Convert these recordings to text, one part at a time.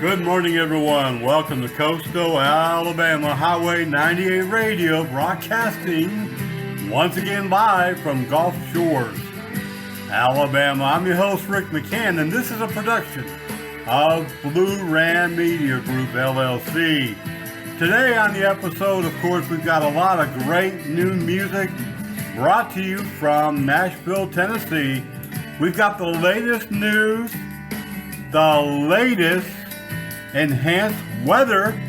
Good morning, everyone. Welcome to Coastal Alabama Highway 98 Radio, broadcasting once again live from Gulf Shores, Alabama. I'm your host, Rick McCann, and this is a production of Blue Ram Media Group, LLC. Today on the episode, of course, we've got a lot of great new music brought to you from Nashville, Tennessee. We've got the latest news, the latest enhanced weather,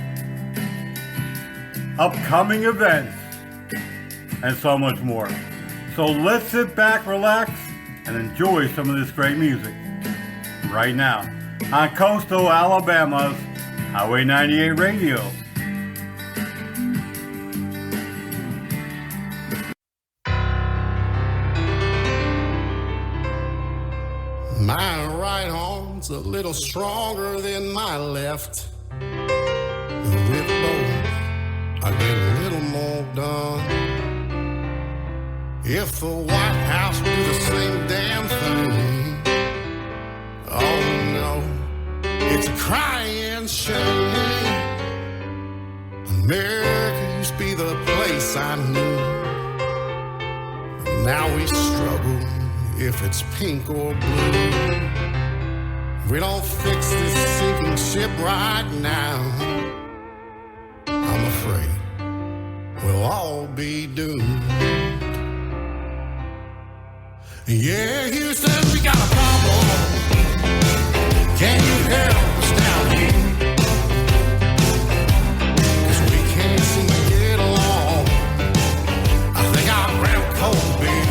upcoming events, and so much more. So let's sit back, relax, and enjoy some of this great music right now on Coastal Alabama's Highway 98 Radio. My right arm's a little stronger than my left. With both, I get a little more done. If the White House do the same damn thing, oh no, it's a crying shame. America used to be the place I knew. Now we struggle if it's pink or blue. If we don't fix this sinking ship right now, I'm afraid we'll all be doomed. Yeah, Houston, we got a problem. Can you help us down here? 'Cause we can't seem to get along. I think I'll grab a cold beer.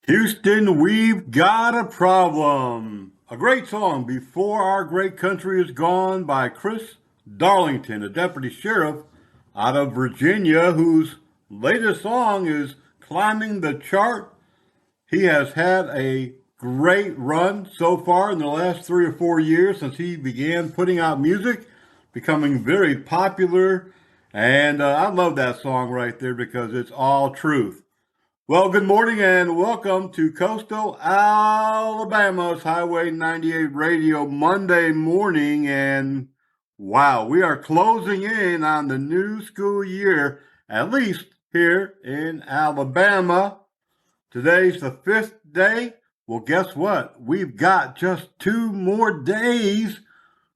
Houston, we've got a problem. A great song, Before Our Great Country Is Gone, by Chris Darlington, a deputy sheriff out of Virginia, whose latest song is climbing the chart. He has had a great run so far in the last 3 or 4 years since he began putting out music, becoming very popular And I love that song right there because it's all truth. Well, good morning and welcome to Coastal Alabama's Highway 98 Radio Monday morning. And wow, we are closing in on the new school year, at least here in Alabama. Today's the 5th day. Well, guess what? We've got just 2 more days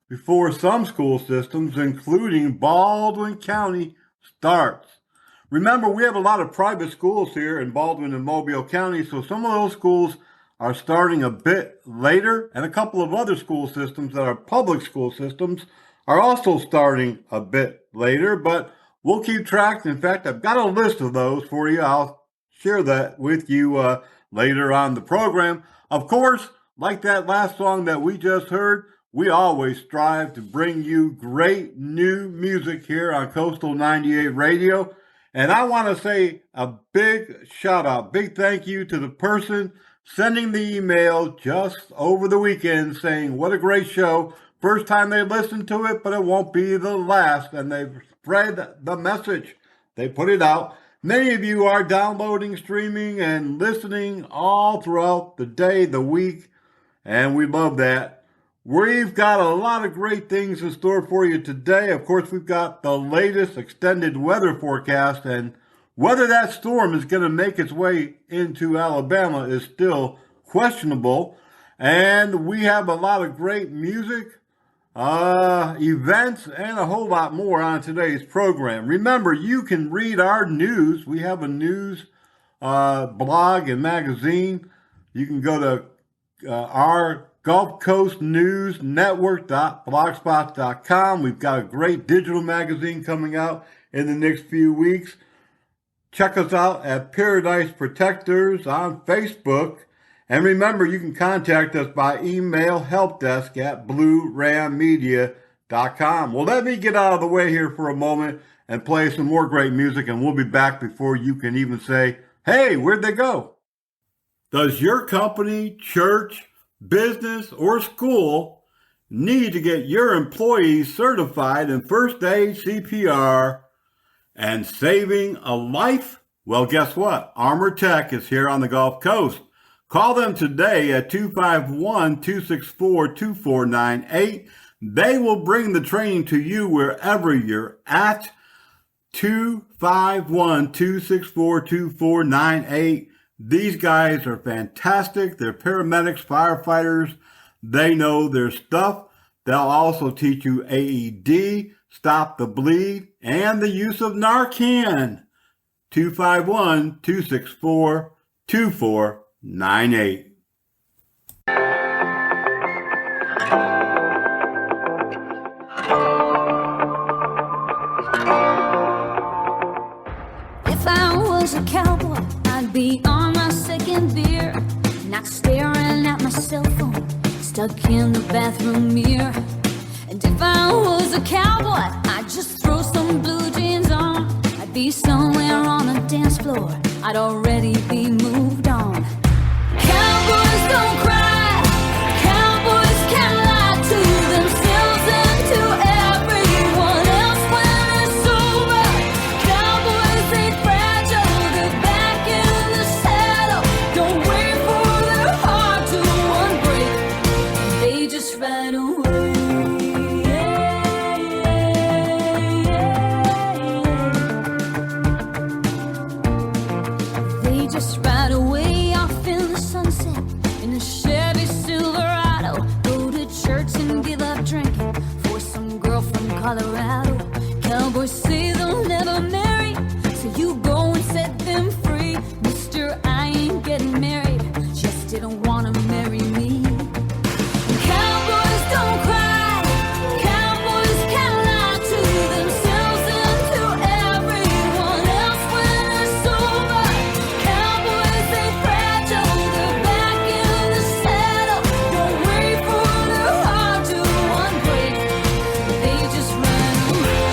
before some school systems, including Baldwin County, starts. Remember, we have a lot of private schools here in Baldwin and Mobile County, so some of those schools are starting a bit later, and a couple of other school systems that are public school systems are also starting a bit later, but we'll keep track. In fact, I've got a list of those for you. I'll share that with you later on the program. Of course, like that last song that we just heard, we always strive to bring you great new music here on Coastal 98 Radio. And I want to say a big shout out, big thank you to the person sending the email just over the weekend saying, what a great show. First time they listened to it, but it won't be the last. And they've spread the message. They put it out. Many of you are downloading, streaming, and listening all throughout the day, the week. And we love that. We've got a lot of great things in store for you today. Of course, we've got the latest extended weather forecast, and whether that storm is going to make its way into Alabama is still questionable. And we have a lot of great music, events, and a whole lot more on today's program. Remember, you can read our news. We have a news blog and magazine. You can go to our Gulf Coast News Network.blogspot.com. We've got a great digital magazine coming out in the next few weeks. Check us out at Paradise Protectors on Facebook. And remember, you can contact us by email, helpdesk at bluerammedia.com. Well, let me get out of the way here for a moment and play some more great music, and we'll be back before you can even say, hey, where'd they go? Does your company, church, business, or school need to get your employees certified in first aid, CPR, and saving a life? Well, guess what? Armor Tech is here on the Gulf Coast. Call them today at 251-264-2498. They will bring the training to you wherever you're at. 251-264-2498. These guys are fantastic. They're paramedics, firefighters. They know their stuff. They'll also teach you AED, stop the bleed, and the use of Narcan. 251-264-2498. If I was a cowboy, I'd be on my second beer, not staring at my cell phone, stuck in the bathroom mirror. And if I was a cowboy, I'd just throw some blue jeans on. I'd be somewhere on a dance floor, I'd already be moved on. Cowboys don't cry, cowboys can't lie to themselves and to everyone else when it's over. Cowboys ain't fragile, they're back in the saddle. Don't wait for their heart to unbreak, they just ride away. They just ride away off in the sunset in a Chevy Silverado. Go to church and give up drinking for some girl from Colorado. Cowboys say they'll never marry, so you go and set them free. Mister, I ain't getting married, just didn't wanna marry me. Cowboys don't cry, cowboys can't lie to themselves and to everyone else when it's over. Cowboys ain't fragile, they're back in the saddle. Don't wait for their heart to unbreak, they just run away.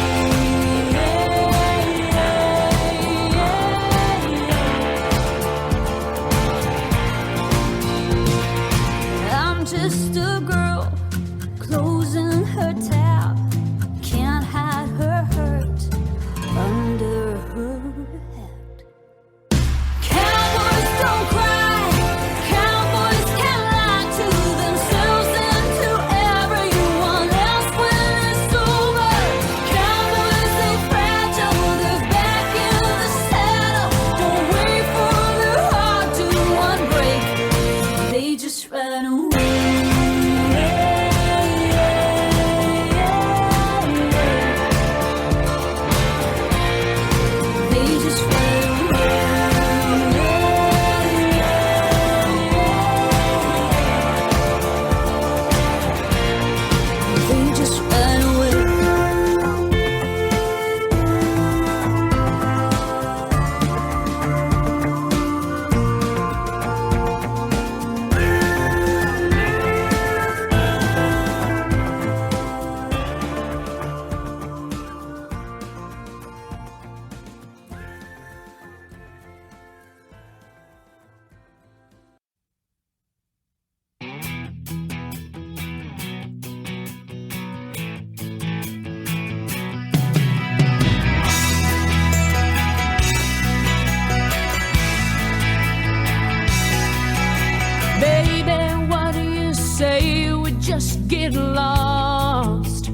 just get lost.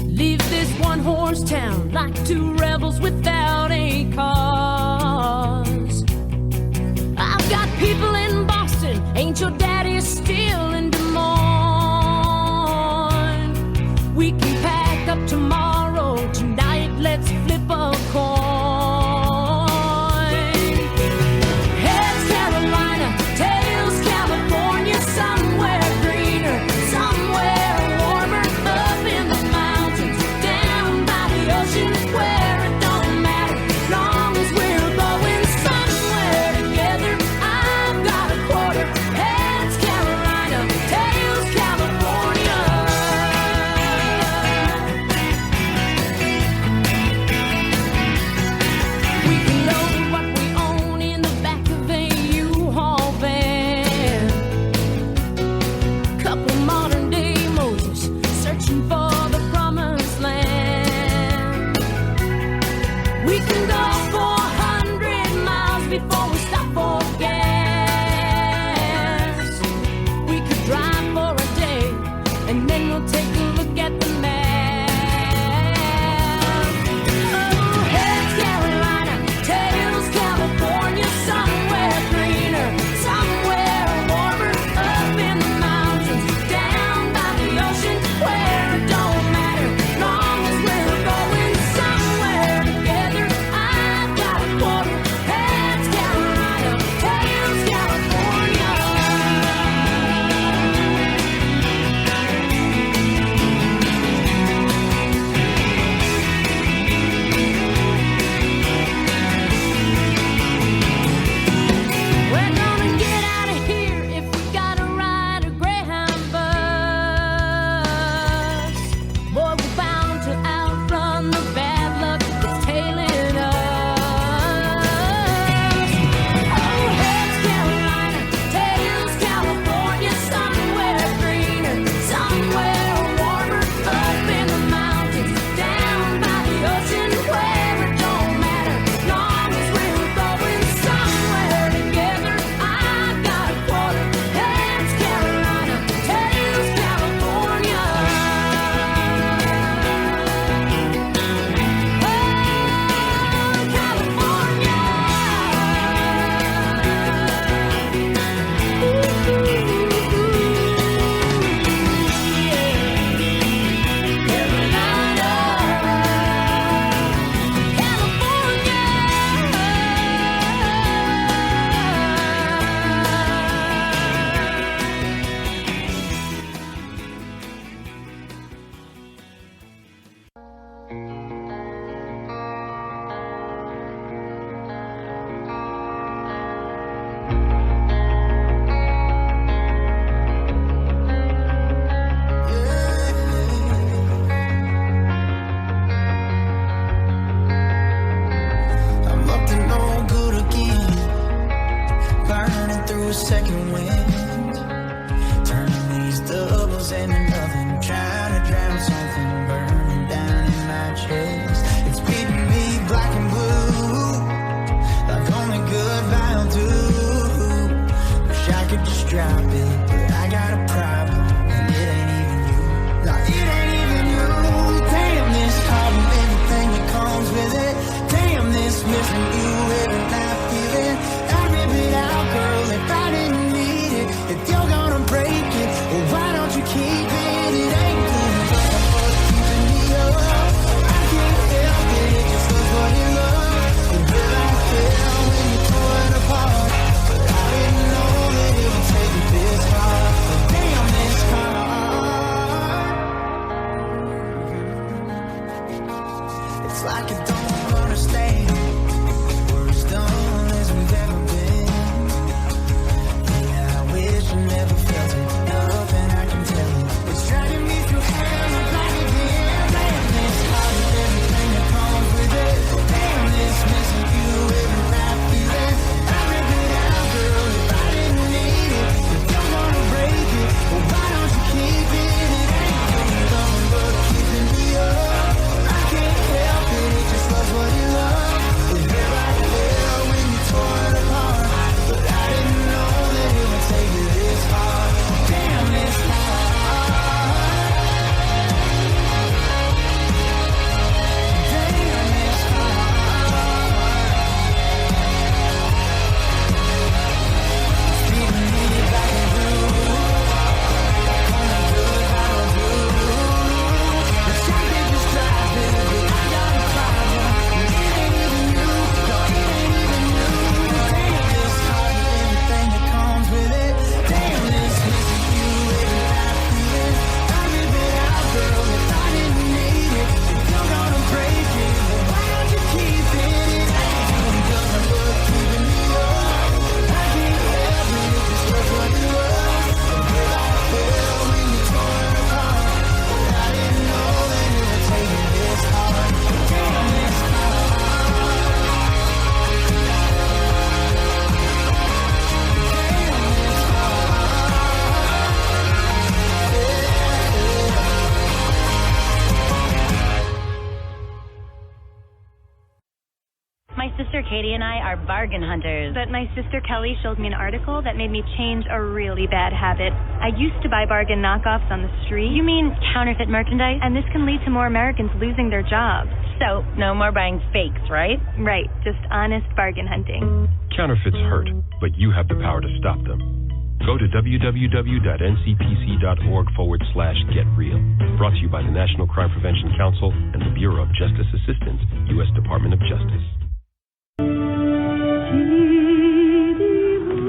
Leave this one-horse town like two rebels without a cause. I've got people in Boston, ain't your daddy still in Des Moines? We can pack up tomorrow, tonight let's flip a coin. My sister Katie and I are bargain hunters. But my sister Kelly showed me an article that made me change a really bad habit. I used to buy bargain knockoffs on the street. You mean counterfeit merchandise? And this can lead to more Americans losing their jobs. So, no more buying fakes, right? Right, just honest bargain hunting. Counterfeits hurt, but you have the power to stop them. Go to www.ncpc.org/getreal. Brought to you by the National Crime Prevention Council and the Bureau of Justice Assistance, U.S. Department of Justice.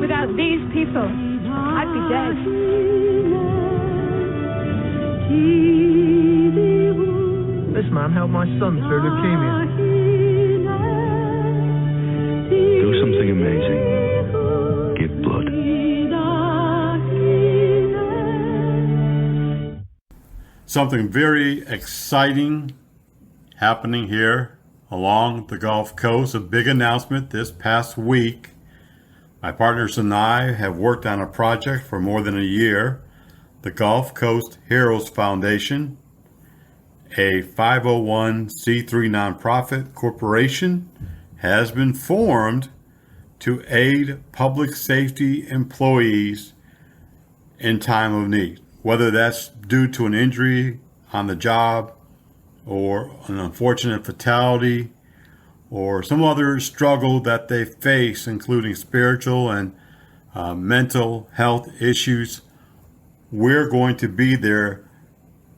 Without these people, I'd be dead. This man helped my son through leukemia. Do something amazing. Give blood. Something very exciting happening here along the Gulf Coast. A big announcement this past week. My partners and I have worked on a project for more than a year. The Gulf Coast Heroes Foundation, a 501c3 nonprofit corporation, has been formed to aid public safety employees in time of need, whether that's due to an injury on the job or an unfortunate fatality or some other struggle that they face, including spiritual and mental health issues. We're going to be there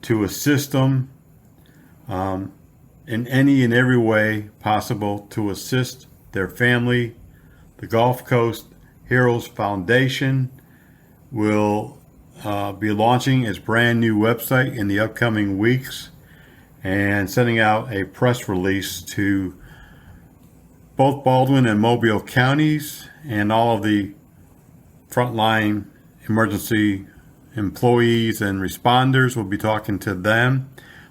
to assist them in any and every way possible to assist their family. The Gulf Coast Heroes Foundation will be launching its brand new website in the upcoming weeks and sending out a press release to both Baldwin and Mobile counties, and all of the frontline emergency employees and responders. We'll be talking to them.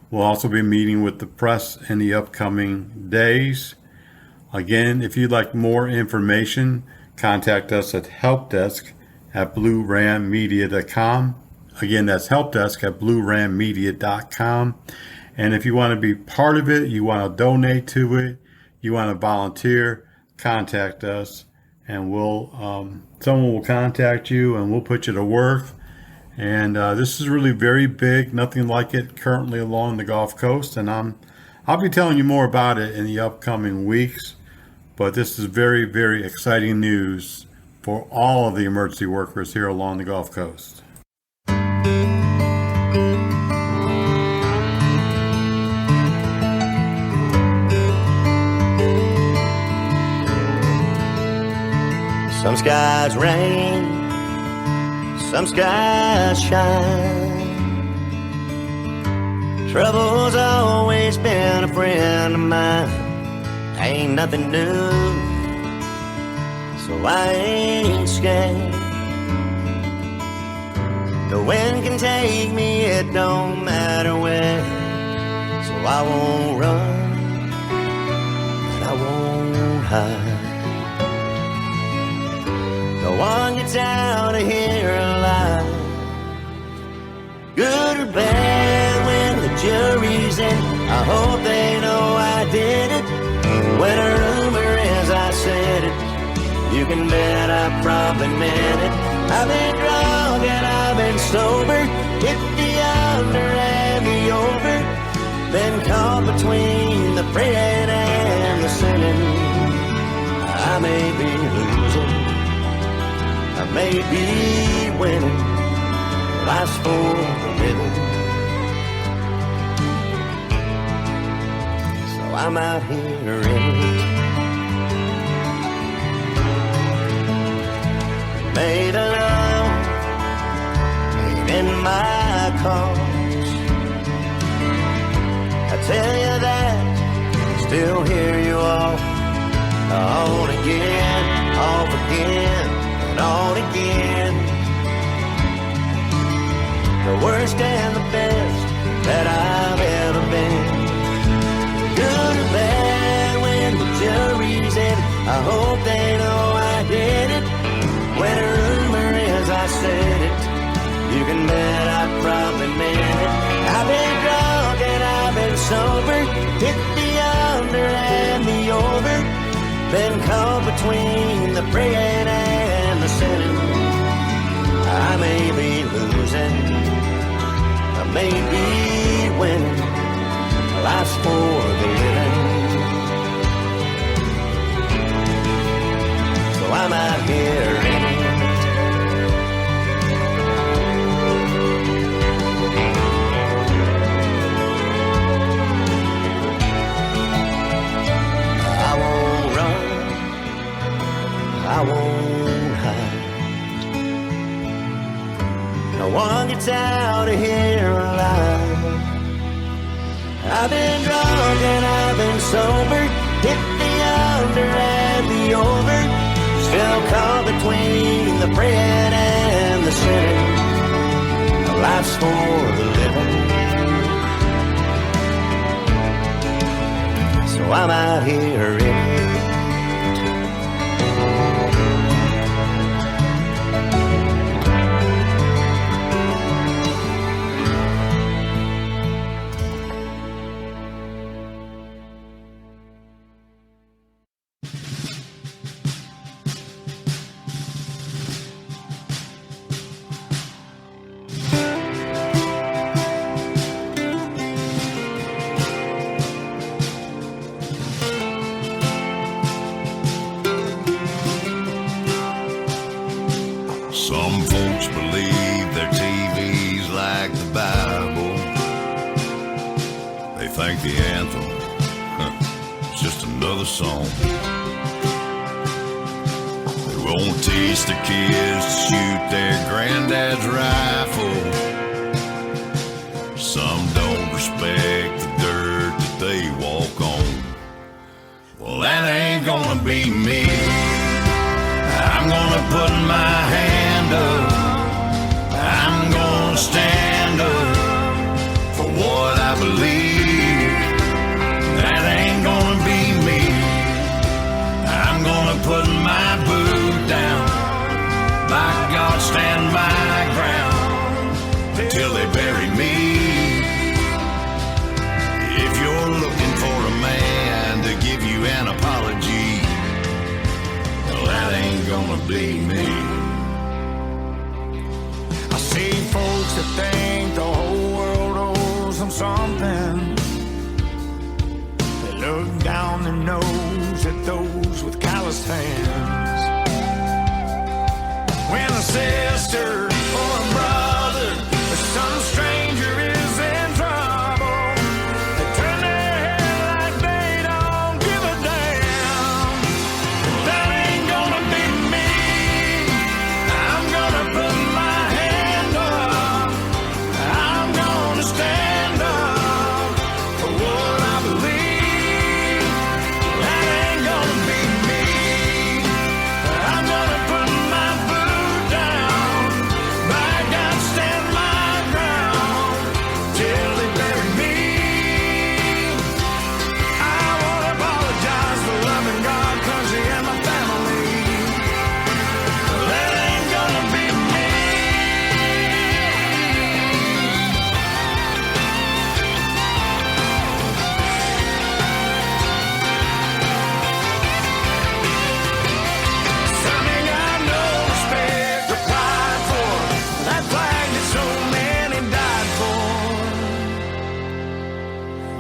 We'll also be meeting with the press in the upcoming days. Again, if you'd like more information, contact us at helpdesk at bluerammedia.com. Again, that's helpdesk at bluerammedia.com. And if you want to be part of it, you want to donate to it, you want to volunteer, contact us, and someone will contact you and we'll put you to work. And this is really very big, nothing like it currently along the Gulf Coast. And I'll be telling you more about it in the upcoming weeks. But this is very, very exciting news for all of the emergency workers here along the Gulf Coast. Some skies rain, some skies shine. Trouble's always been a friend of mine. Ain't nothing new, so I ain't scared. The wind can take me, it don't matter where. So I won't run, and I won't hide. No one gets out of here alive. Good or bad when the jury's in, I hope they know I did it. When a rumor is I said it, you can bet I probably meant it. I've been drunk and I've been sober, hit the under and the over, been caught between the praying and the sinning. I may be losing, I may be winning, life's for the living. So I'm out here in it. May the love ain't in my cause. I tell you that, still hear you all on again, off again, and on again. The worst and the best that I've ever been. Good or bad when the jury's in, I hope they know I did it. When a rumor is I said it, you can bet I probably meant it. I've been drunk and I've been sober, hit the under and the over, been caught between the praying and the sinning. I may be losing, I may be winning. Life's for the living. So I'm out here in it. I won't run, I won't hide. No one gets out of here alive. I've been drunk and I've been sober, hit the under and the over, still caught between the praying and the sinning. Life's for the living. So I'm out here in it. Some folks believe their TV's like the Bible. They think the anthem is just another song. They won't teach the kids to shoot their granddad's rifle. Some don't respect the dirt that they walk on. Well, that ain't gonna be me. I'm gonna put my hand up. I'm gonna stand up for what I believe. That ain't gonna be me. I'm gonna put my boot down. By God, stand my ground till they bury me. If you're looking for a man to give you an apology, that ain't gonna be me. I see folks that think the whole world owes them something. They look down their nose at those with calloused hands. When a sister or a brother or some stranger is in trouble, they turn their head like they don't give a damn. That ain't gonna be me. I'm gonna put my hand up. I'm gonna stand up for what I believe. That ain't gonna be me. I'm gonna put my boot down. By God, stand my ground till they bury me. I wanna apologize for loving God, country, and my family. That ain't gonna be me. Some ain't got no respect or pride for that flag that so many died for.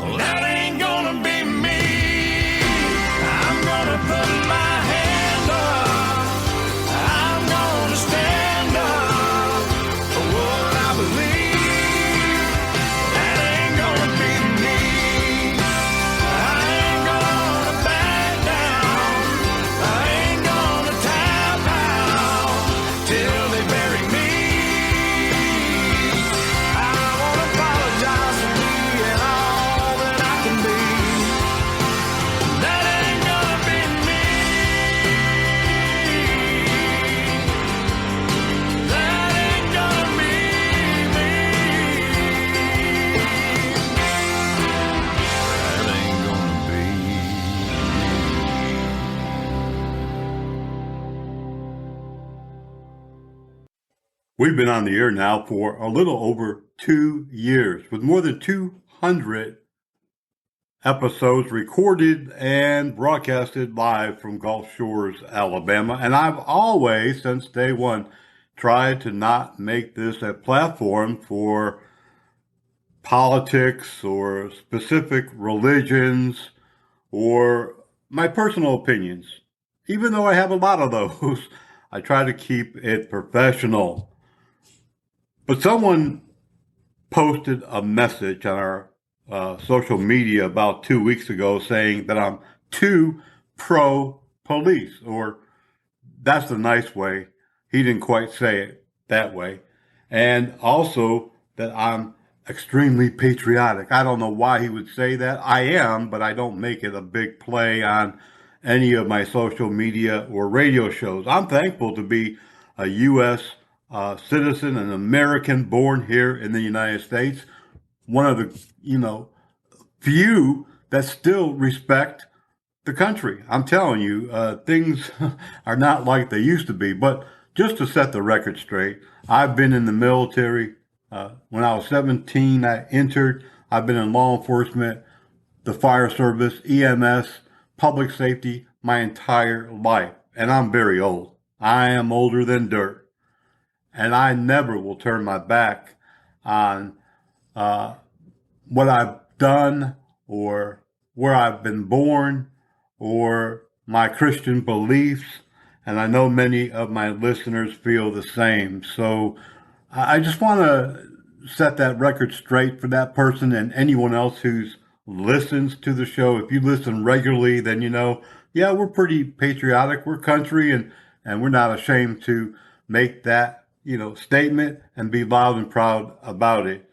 Well, that ain't gonna be me. I'm gonna put my hand up. I'm gonna stand up for what I believe. That ain't gonna be me. I ain't gonna back down. I ain't gonna tap out till they bury me. I wanna apologize for being all that I can be. That ain't gonna be me. That ain't gonna be me. That ain't gonna be. We've been on the air now for a little over 2 years with more than 200 episodes recorded and broadcasted live from Gulf Shores, Alabama. And I've always, since day one, tried to not make this a platform for politics or specific religions or my personal opinions. Even though I have a lot of those, I try to keep it professional. But someone posted a message on our social media about 2 weeks ago saying that I'm too pro-police, or that's the nice way. He didn't quite say it that way. And also that I'm extremely patriotic. I don't know why he would say that. I am, but I don't make it a big play on any of my social media or radio shows. I'm thankful to be a U.S. Citizen, an American born here in the United States. One of the, few that still respect the country. I'm telling you, things are not like they used to be. But just to set the record straight, I've been in the military. When I was 17, I entered. I've been in law enforcement, the fire service, EMS, public safety my entire life. And I'm very old. I am older than dirt. And I never will turn my back on what I've done or where I've been born or my Christian beliefs. And I know many of my listeners feel the same. So I just want to set that record straight for that person and anyone else who listens to the show. If you listen regularly, then yeah, we're pretty patriotic. We're country, and we're not ashamed to make that, statement and be loud and proud about it.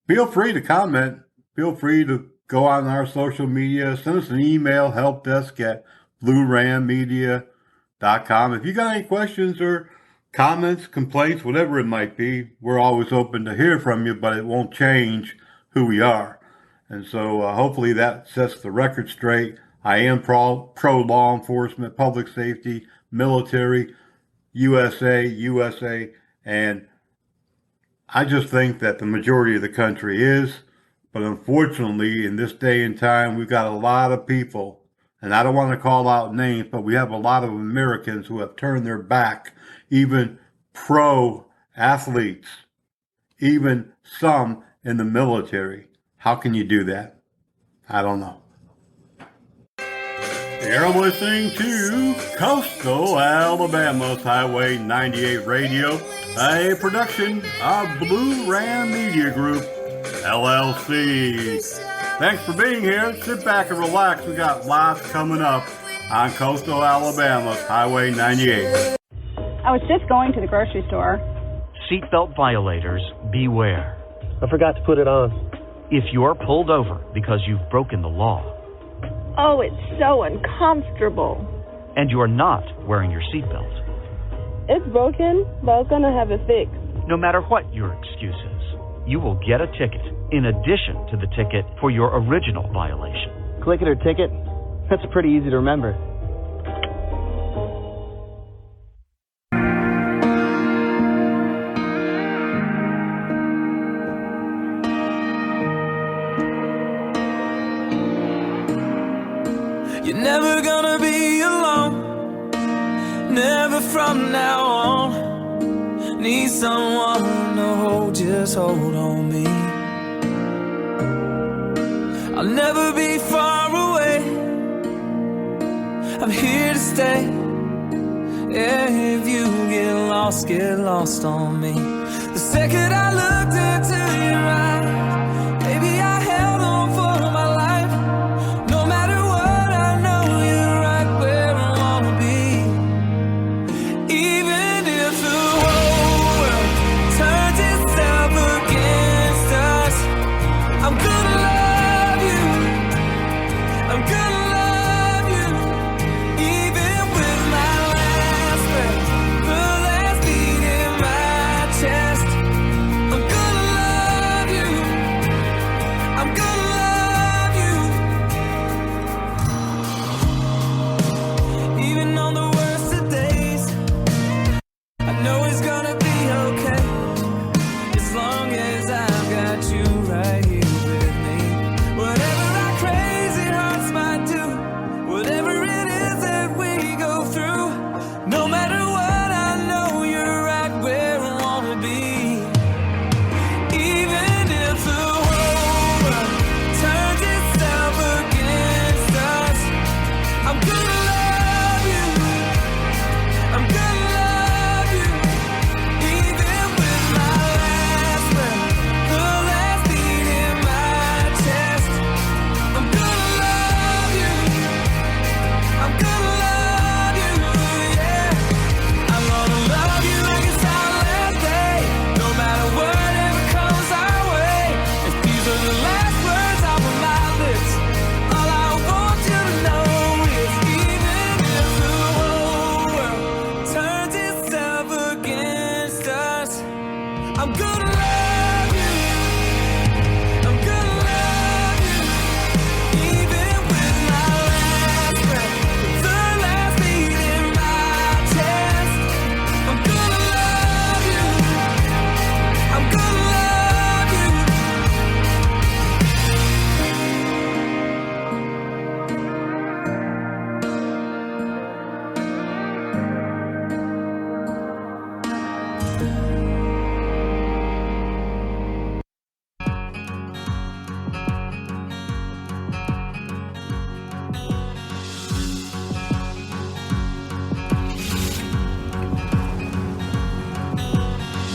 Feel free to comment. Feel free to go on our social media. Send us an email, helpdesk@bluerammedia.com. If you got any questions or comments, complaints, whatever it might be, we're always open to hear from you, but it won't change who we are. And so hopefully that sets the record straight. I am pro law enforcement, public safety, military, USA, and I just think that the majority of the country is. But unfortunately, in this day and time, we've got a lot of people, and I don't want to call out names, but we have a lot of Americans who have turned their back, even pro athletes, even some in the military. How can you do that? I don't know. You're listening to Coastal Alabama's Highway 98 Radio, a production of Blue Ram Media Group, LLC. Thanks for being here. Sit back and relax. We got lots coming up on Coastal Alabama's Highway 98. I was just going to the grocery store. Seatbelt violators, beware. I forgot to put it on. If you're pulled over because you've broken the law, Oh, it's so uncomfortable. and you're not wearing your seatbelt, It's broken, but I'm gonna have it fixed. no matter what your excuse is, you will get a ticket in addition to the ticket for your original violation. Click it or ticket? That's pretty easy to remember. You're never gonna be alone, never from now on. Need someone to hold, just hold on me. I'll never be far away, I'm here to stay. Yeah, if you get lost on me. The second I looked into your eyes, baby, I held on for my life. No matter what, I know you're right where I wanna be. Even if the whole world turns itself against us, I'm gonna love you. I'm gonna love you. Even with my last breath, the last beat in my chest, I'm gonna love you.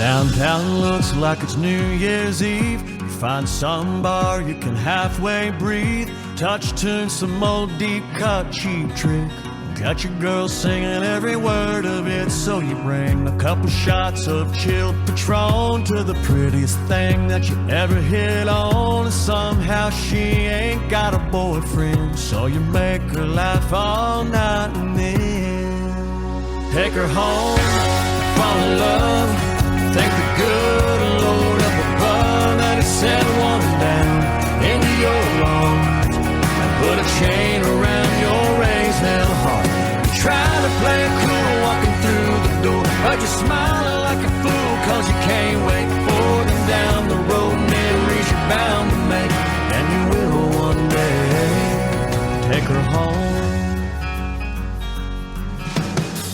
Downtown looks like it's New Year's Eve. You find some bar you can halfway breathe. Touch tune, some old deep cut cheap trick. Got your girl singing every word of it, so you bring a couple shots of chilled Patron to the prettiest thing that you ever hit on. And somehow she ain't got a boyfriend, so you make her laugh all night and then take her home, fall in love. Thank the good Lord up above that He sent one down into your arms and put a chain around your raised hell heart. Trying to play it cool walking through the door, but you're smiling like a fool cause you can't wait for them down the road. Memories you're bound to make, and you will one day take her home.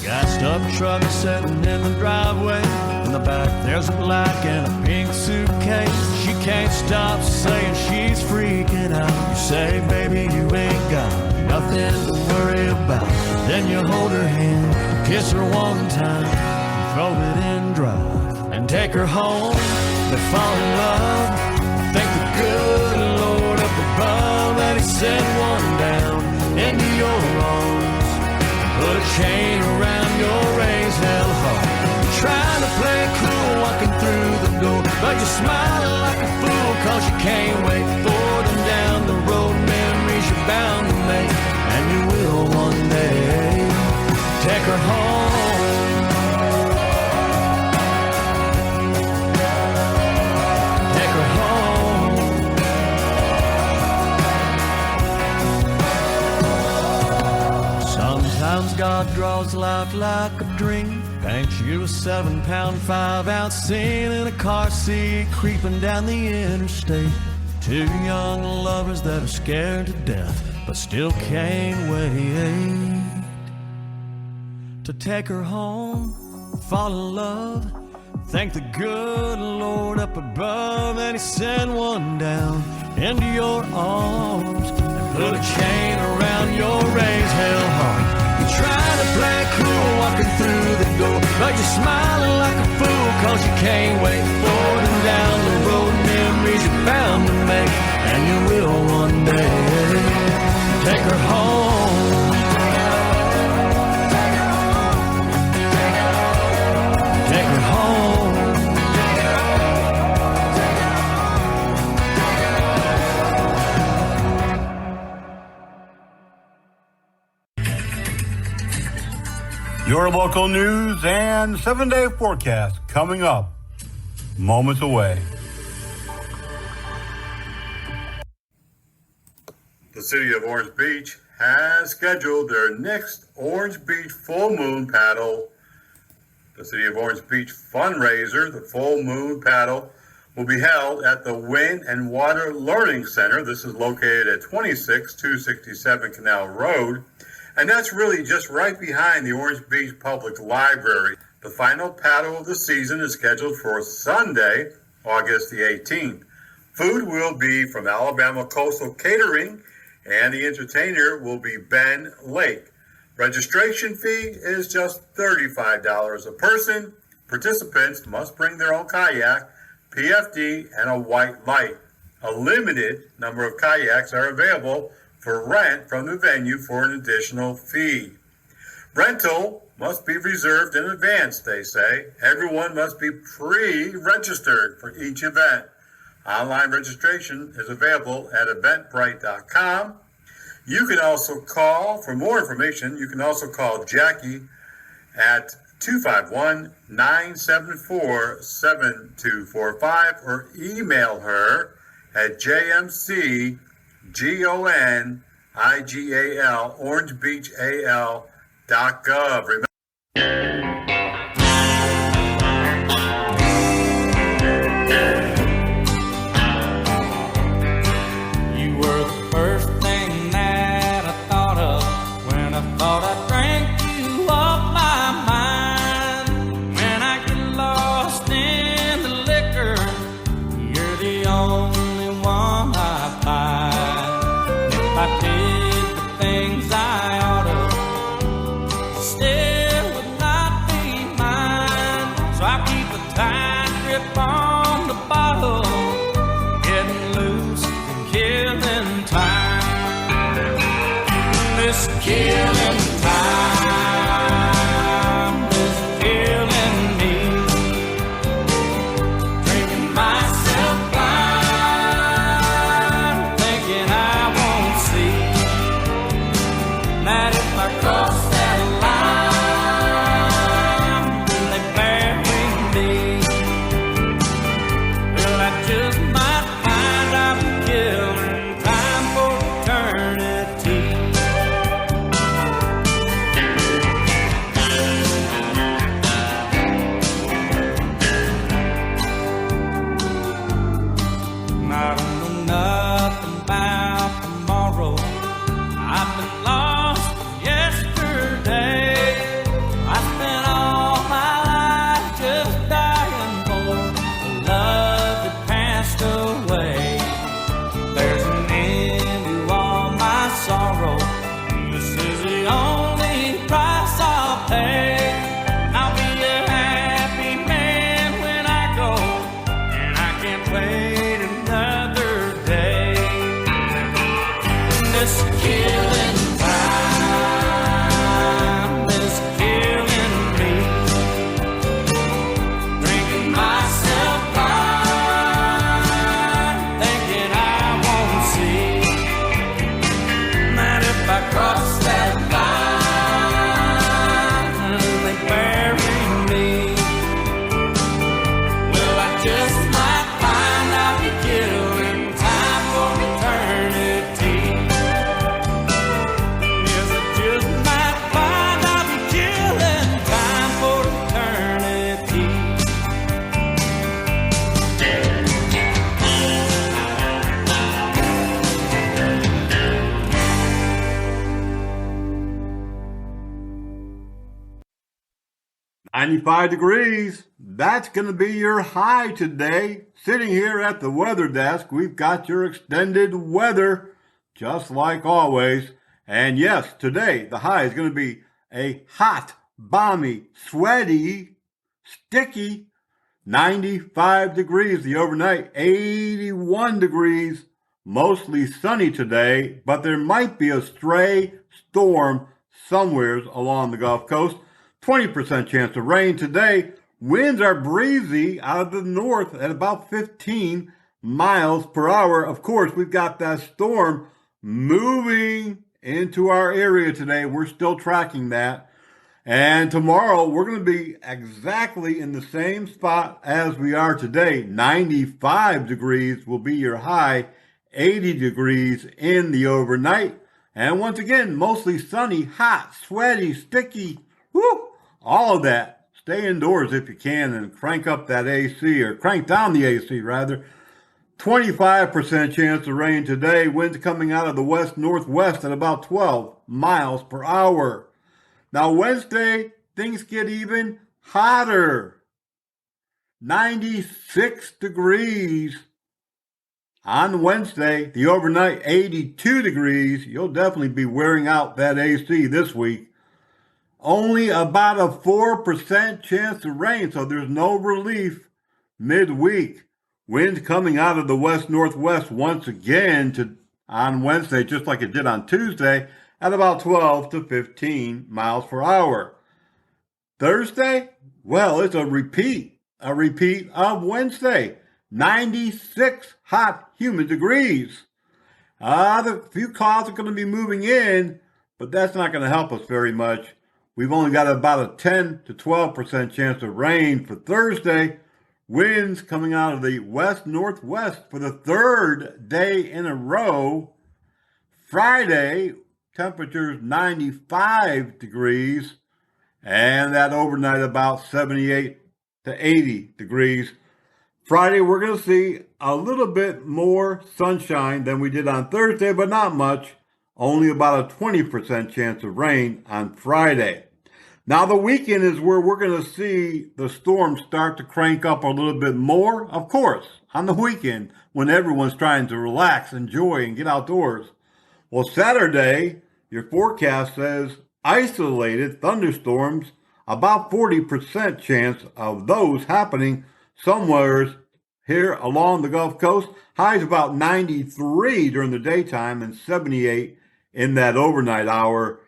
Gassed up truck sitting in the driveway. In the back there's a black and a pink suitcase. She can't stop saying she's freaking out. You say, baby, you ain't got nothing to worry about. Then you hold her hand, kiss her one time, and throw it in drive, and take her home. They fall in love. Thank the good Lord up above that He sent one down into your arms. Put a chain around your raised hell heart. You're trying to play it cool walking through the door, but you're smiling like a fool cause you can't wait for them down the road. Memories you're bound to make, and you will one day take her home. Take her home. Sometimes God draws life like a dream, paints you a 7-pound 5-ounce scene in a car seat creeping down the interstate. Two young lovers that are scared to death but still can't wait to take her home, fall in love. Thank the good Lord up above that He sent one down into your arms and put a chain around your raised hell heart. You're trying to play it cool walking through the door, but you're smiling like a fool cause you can't wait for them down the road. Memories you're bound to make, and you will one day take her home. Take her home. Your local news and 7-day forecast coming up moments away. The city of Orange Beach has scheduled their next Orange Beach Full Moon Paddle. The City of Orange Beach fundraiser, the Full Moon Paddle, will be held at the Wind and Water Learning Center. This is located at 26267 Canal Road, and that's really just right behind the Orange Beach Public Library. The final paddle of the season is scheduled for Sunday, August the 18th. Food will be from Alabama Coastal Catering, and the entertainer will be Ben Lake. Registration fee is just $35 a person. Participants must bring their own kayak, PFD, and a white light. A limited number of kayaks are available for rent from the venue for an additional fee. Rental must be reserved in advance, they say. Everyone must be pre-registered for each event. Online registration is available at eventbrite.com. You can also call, for more information, you can also call Jackie at 251-974-7245 or email her at jmcgigal.orangebeachal.gov. Remember, Still would not This killing time is killing me. Drinking myself blind, thinking I won't see that if I cross that line, then they bury me. Well, I just might find I'm killing time for eternity. I don't know nothing about tomorrow. I've been lost yesterday. I spent all my life just dying for the love that passed away. There's an end to all my sorrow. This is the only price I'll pay. I'll be a happy man when I go, and I can't wait another day. This killing time is killing me. Drinking myself blind, thinking I won't see that if I cross that line, they bury me. Well, I just might find I'll be killing time for eternity. Yes, I just might find I'll be killing time for eternity. "95 degrees. That's going to be your high today. Sitting here at the weather desk, we've got your extended weather, just like always. And yes, today the high is going to be a hot, balmy, sweaty, sticky 95 degrees. The overnight 81 degrees. Mostly sunny today, but there might be a stray storm somewhere along the Gulf Coast. 20% chance of rain today. Winds are breezy out of the north at about 15 miles per hour. Of course, we've got that storm moving into our area today. We're still tracking that. And tomorrow, we're going to be exactly in the same spot as we are today. 95 degrees will be your high, 80 degrees in the overnight. And once again, mostly sunny, hot, sweaty, sticky, whoo, all of that. Stay indoors if you can and crank up that AC, or crank down the AC rather. 25% chance of rain today. Winds coming out of the west-northwest at about 12 miles per hour. Now Wednesday, things get even hotter. 96 degrees on Wednesday. The overnight 82 degrees. You'll definitely be wearing out that AC this week. Only about a 4% chance of rain, so there's no relief midweek. Wind coming out of the west-northwest once again on Wednesday, just like it did on Tuesday, at about 12 to 15 miles per hour. Thursday, well, it's a repeat of Wednesday. 96 hot, humid degrees. The few clouds are going to be moving in, but that's not going to help us very much. We've only got about a 10 to 12% chance of rain for Thursday. Winds coming out of the west-northwest for the third day in a row. Friday, temperatures 95 degrees, and that overnight about 78 to 80 degrees. Friday, we're going to see a little bit more sunshine than we did on Thursday, but not much. Only about a 20% chance of rain on Friday. Now, the weekend is where we're going to see the storm start to crank up a little bit more. Of course, on the weekend, when everyone's trying to relax, enjoy, and get outdoors. Well, Saturday, your forecast says isolated thunderstorms, about 40% chance of those happening somewhere here along the Gulf Coast. Highs about 93 during the daytime and 78 in that overnight hour.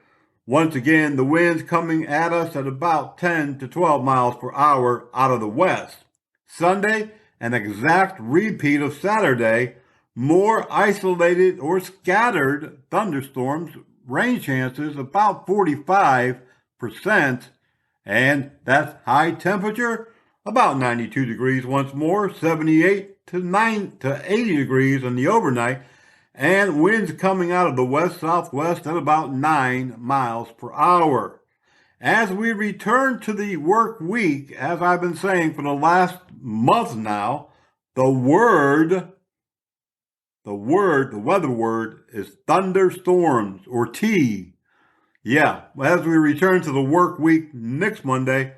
Once again, the winds coming at us at about 10 to 12 miles per hour out of the west. Sunday, an exact repeat of Saturday, more isolated or scattered thunderstorms, rain chances about 45%, and that's high temperature, about 92 degrees once more, 78 to 80 degrees in the overnight, and winds coming out of the west-southwest at about 9 miles per hour. As we return to the work week, as I've been saying for the last month now, the weather word is thunderstorms, or T. Yeah, as we return to the work week next Monday,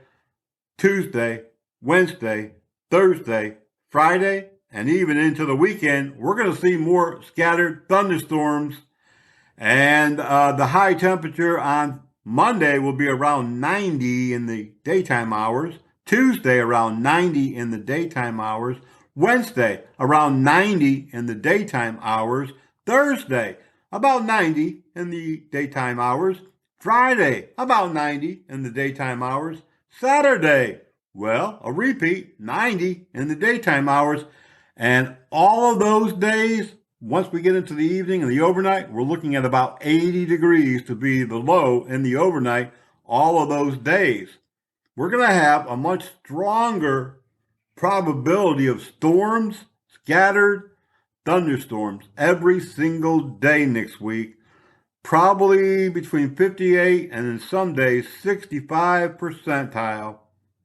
Tuesday, Wednesday, Thursday, Friday, and even into the weekend, we're going to see more scattered thunderstorms. And the high temperature on Monday will be around 90 in the daytime hours. Tuesday, around 90 in the daytime hours. Wednesday, around 90 in the daytime hours. Thursday, about 90 in the daytime hours. Friday, about 90 in the daytime hours. Saturday, well, a repeat, 90 in the daytime hours. And all of those days, once we get into the evening and the overnight, we're looking at about 80 degrees to be the low in the overnight all of those days. We're going to have a much stronger probability of storms, scattered thunderstorms every single day next week. Probably between 58 and in some days 65 percentile.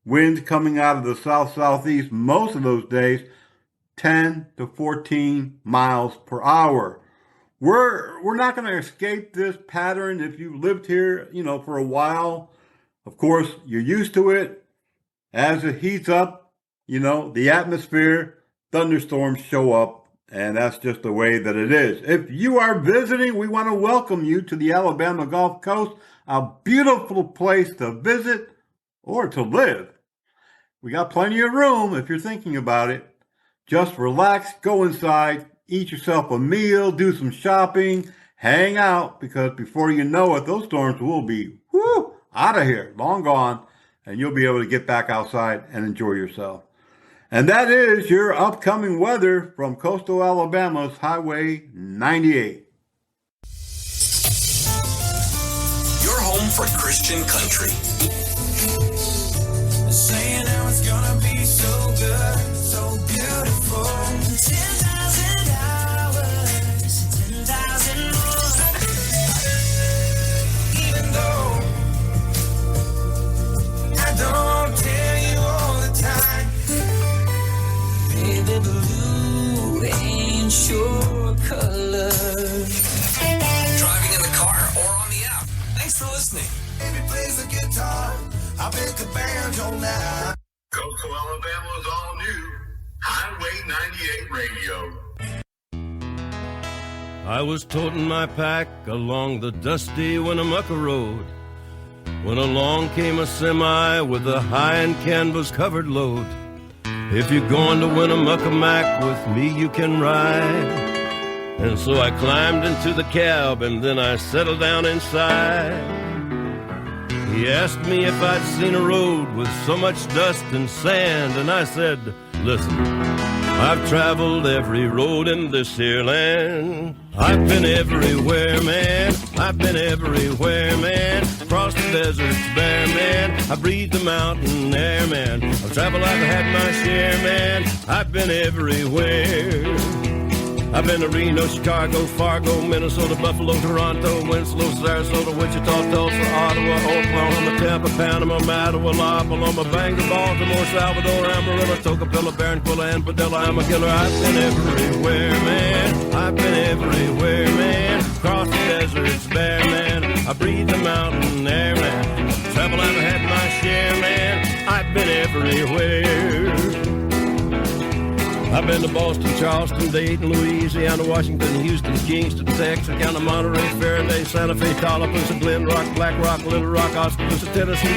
Winds coming out of the south-southeast most of those days, 10 to 14 miles per hour. We're not going to escape this pattern if you've lived here, for a while. Of course, you're used to it. As it heats up, the atmosphere, thunderstorms show up, and that's just the way that it is. If you are visiting, we want to welcome you to the Alabama Gulf Coast, a beautiful place to visit or to live. We got plenty of room if you're thinking about it. Just relax, go inside, eat yourself a meal, do some shopping, hang out, because before you know it, those storms will be out of here, long gone, and you'll be able to get back outside and enjoy yourself. And that is your upcoming weather from coastal Alabama's Highway 98. Your home for Christian country. Saying how it's gonna be so good, so beautiful. 10,000 hours, 10,000 more. Even though I don't tell you all the time, baby, blue ain't your color. Driving in the car or on the app. Thanks for listening. Baby plays the guitar, I pick a banjo now. Coastal Alabama's all new Highway 98 Radio. I was toting my pack along the dusty Winnemucca Road when along came a semi with a high and canvas-covered load. If you're going to Winnemucca Mac with me, you can ride. And so I climbed into the cab and then I settled down inside. He asked me if I'd seen a road with so much dust and sand, and I said, listen, I've traveled every road in this here land. I've been everywhere, man. I've been everywhere, man. Across the deserts bare, man. I breathe the mountain air, man. I've traveled, I've had my share, man. I've been everywhere. I've been to Reno, Chicago, Fargo, Minnesota, Buffalo, Toronto, Winslow, Sarasota, Wichita, Tulsa, Ottawa, Oklahoma, Tampa, Panama, Mattawa, La Paloma, Bangor, Baltimore, Salvador, Amarillo, Tocopilla, Barranquilla, and Padilla, Amagilla. I've been everywhere, man. I've been everywhere, man. Across the deserts bare, man. I breathe the mountain air, man. Travel, I've had my share, man. I've been everywhere. I've been to Boston, Charleston, Dayton, Louisiana, Washington, Houston, Kingston, Texarkana, Monterey, Faraday, Santa Fe, Tallapoosa, Glen Rock, Black Rock, Little Rock, Oskaloosa, Tennessee,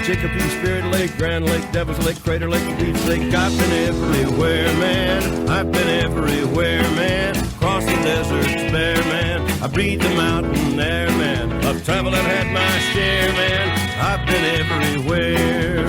Chicopee, Spirit Lake, Grand Lake, Devil's Lake, Crater Lake, Beach Lake. I've been everywhere, man. I've been everywhere, man. Across the deserts bare, man. I breathe the mountain air, man. I've traveled, I've had my share, man. I've been everywhere.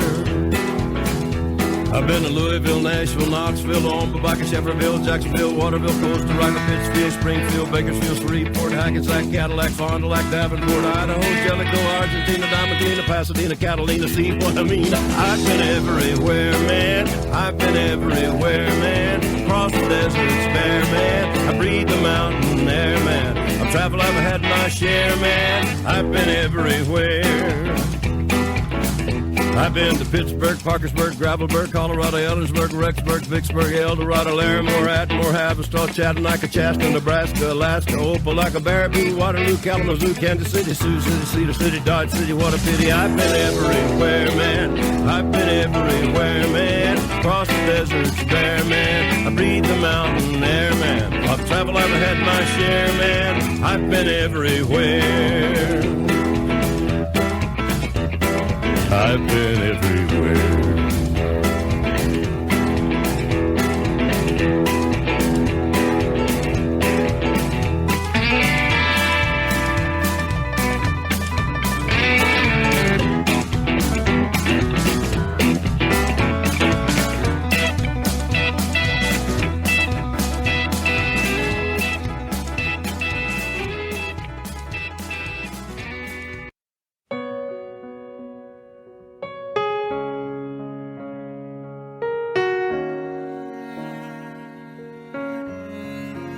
I've been to Louisville, Nashville, Knoxville, Omaha, Chevrolet, Jacksonville, Waterville, Costa Rica, Pittsfield, Springfield, Bakersfield, Shreveport, Hackensack, Cadillac, Fond du Lac, Davenport, Idaho, Jellicoe, Argentina, Diamantina, Pasadena, Catalina. See what I mean? I've been everywhere, man. I've been everywhere, man. Across the deserts bare, man. I breathe the mountain air, man. I've traveled, I've had my share, man. I've been everywhere. I've been to Pittsburgh, Parkersburg, Gravelburg, Colorado, Ellensburg, Rexburg, Vicksburg, El Dorado, Larimore, Atmore, Haverstraw, Chattanooga, Chaska, Nebraska, Alaska, Opelika, Baraboo, Waterloo, Kalamazoo, Kansas City, Sioux City, Cedar City, Dodge City. What a pity. I've been everywhere, man. I've been everywhere, man. Across the deserts bare, man. I breathe the mountain air, man. I've traveled, I've had my share, man. I've been everywhere. I've been everywhere.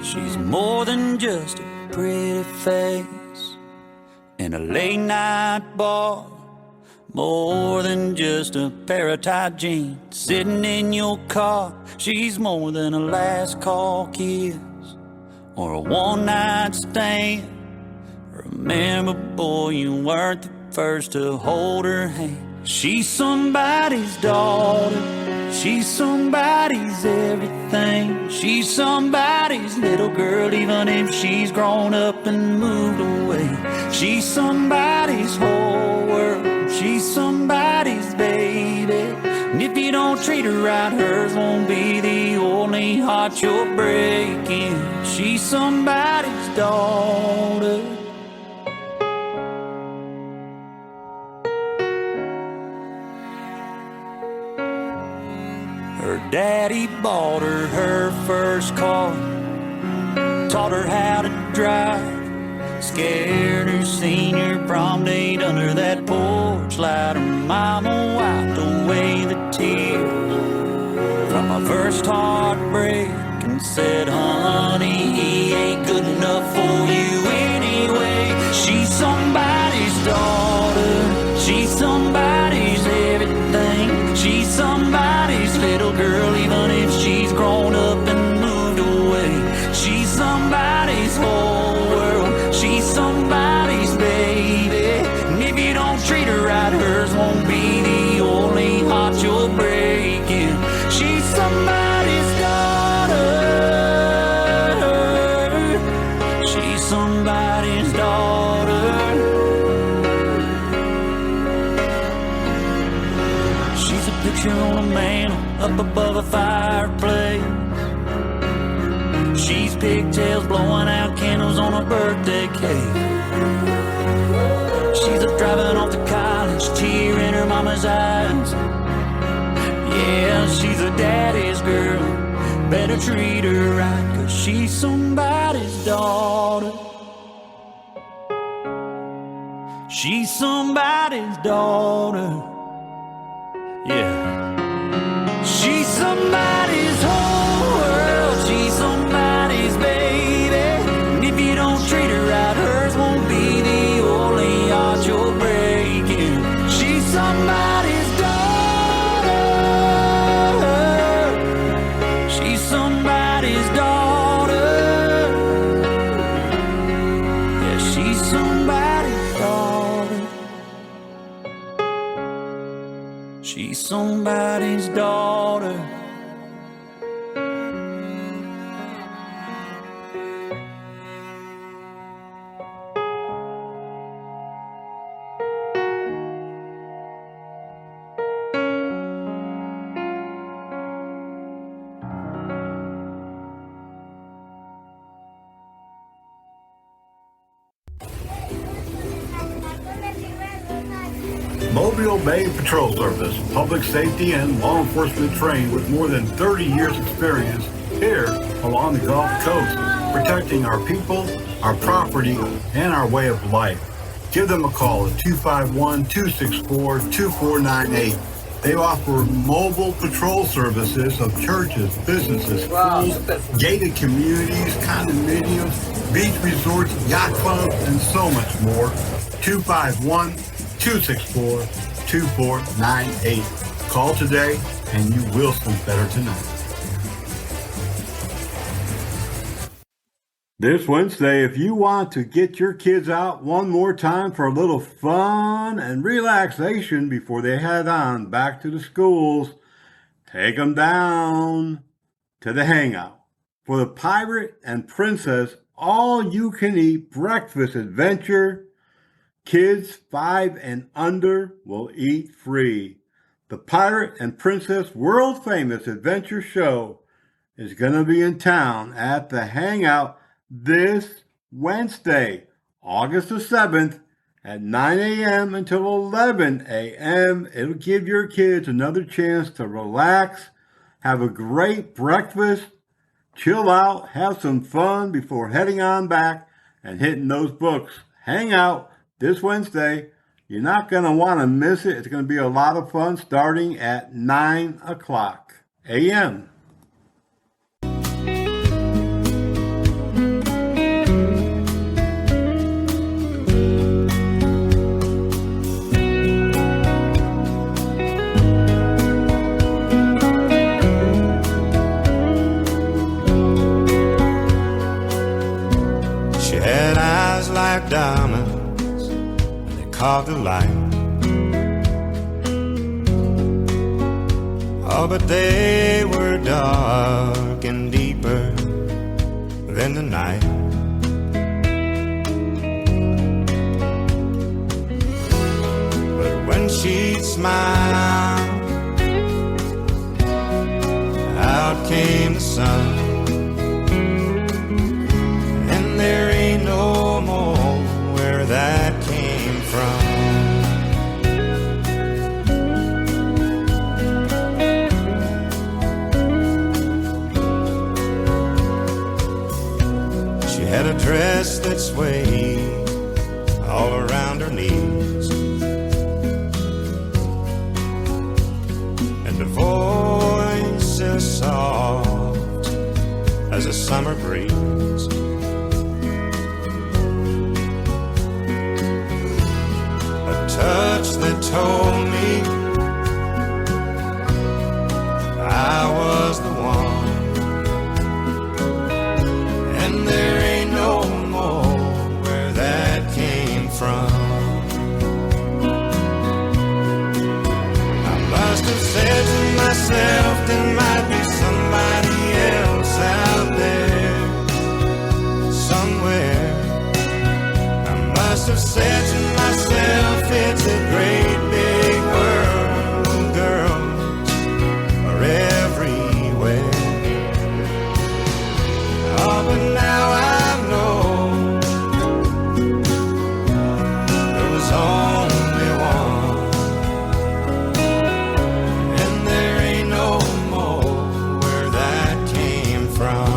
She's more than just a pretty face in a late night bar, more than just a pair of tight jeans sitting in your car. She's more than a last call kiss or a one night stand. Remember, boy, you weren't the first to hold her hand. She's somebody's daughter. She's somebody's everything. She's somebody's little girl, even if she's grown up and moved away. She's somebody's whole world. She's somebody's baby. And if you don't treat her right, hers won't be the only heart you're breaking. She's somebody's daughter. Her daddy bought her first car, taught her how to drive, scared her senior prom date under that porch light. Her mama wiped away the tears from my first heartbreak and said, honey, he ain't good enough for you anyway. She's somebody's daughter. She's somebody's everything. She's somebody's little girl, even if she's grown up and moved away. She's somebody's whole world. She's somebody's baby. And if you don't treat her right, hers won't be the only heart you're breaking. She's somebody's daughter. She's somebody's daughter. She's a picture on a mantle up above a fireplace. She's pigtails blowing out candles on a birthday cake. She's a driving off to college, tear in her mama's eyes. Yeah, she's a daddy's girl. Better treat her right, 'cause she's somebody's daughter. She's somebody's daughter. Yeah. She's somebody's whole world. She's somebody's baby. And if you don't treat her right, hers won't be the only heart you're breaking. She's somebody's daughter. She's somebody's daughter. Yeah, she's somebody's daughter. She's somebody's daughter. Mobile Bay Patrol Service, public safety and law enforcement trained with more than 30 years experience here along the Gulf Coast, protecting our people, our property, and our way of life. Give them a call at 251-264-2498. They offer mobile patrol services of churches, businesses, schools, gated communities, condominiums, beach resorts, yacht clubs, and so much more. 251-264-2498. Call today and you will sleep better tonight. This Wednesday, if you want to get your kids out one more time for a little fun and relaxation before they head on back to the schools, take them down to the Hangout for the Pirate and Princess all-you-can-eat breakfast adventure. Kids 5 and under will eat free. The Pirate and Princess world-famous adventure show is going to be in town at the Hangout this Wednesday, August the 7th at 9 a.m. until 11 a.m. It'll give your kids another chance to relax, have a great breakfast, chill out, have some fun before heading on back and hitting those books. Hang out this Wednesday. You're not going to want to miss it. It's going to be a lot of fun starting at 9 o'clock a.m. Like diamonds, they caught the light. Oh, but they were dark and deeper than the night. But when she smiled, out came the sun. And there ain't no more where that came from. She had a dress that swayed all around her knees, and a voice as soft as a summer breeze. Touch that told me I was the one, and there ain't no more where that came from. I must have said to myself there might be somebody else out there somewhere. I must have said to myself it's a great big world, girls are everywhere. Oh, but now I know there was only one, and there ain't no more where that came from.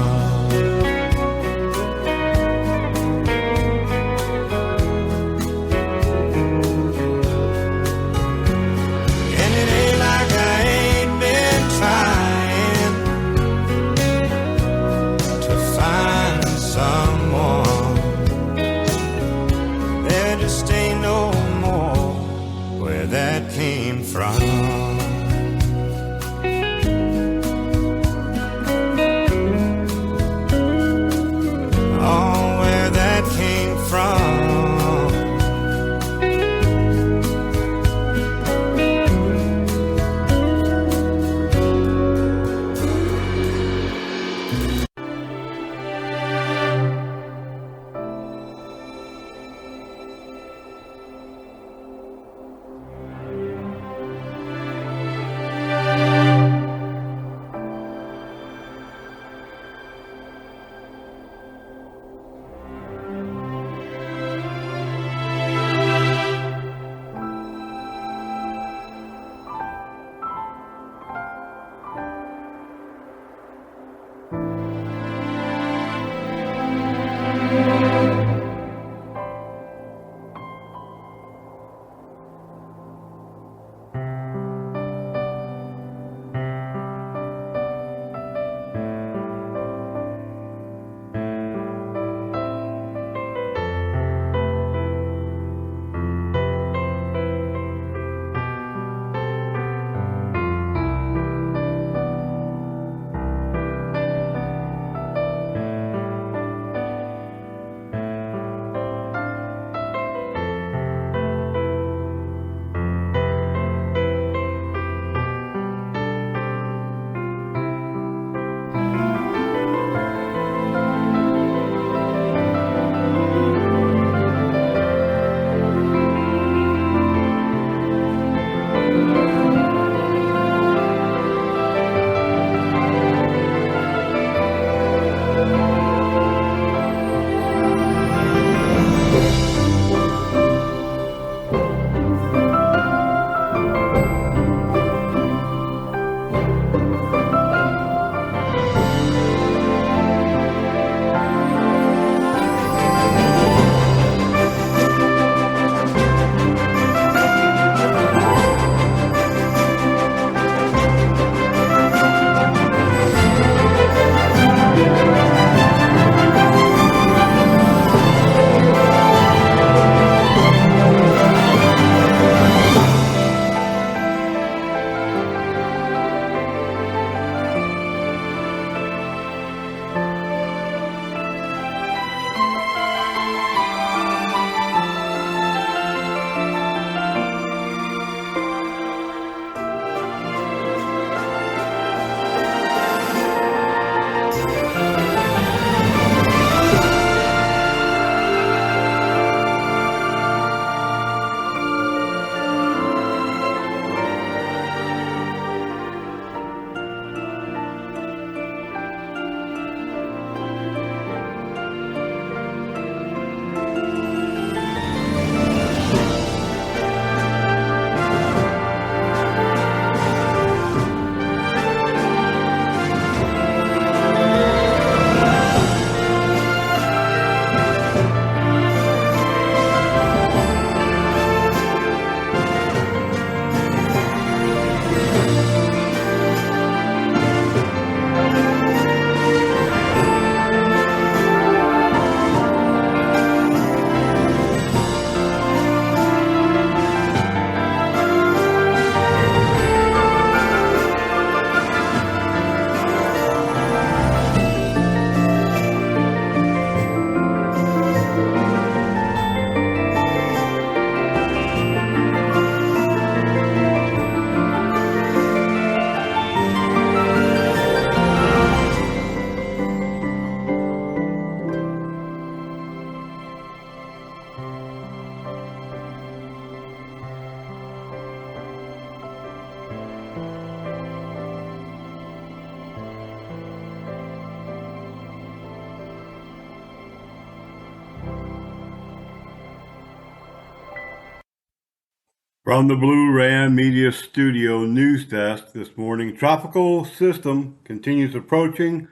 From the Blue Ram Media Studio news desk this morning, tropical system continues approaching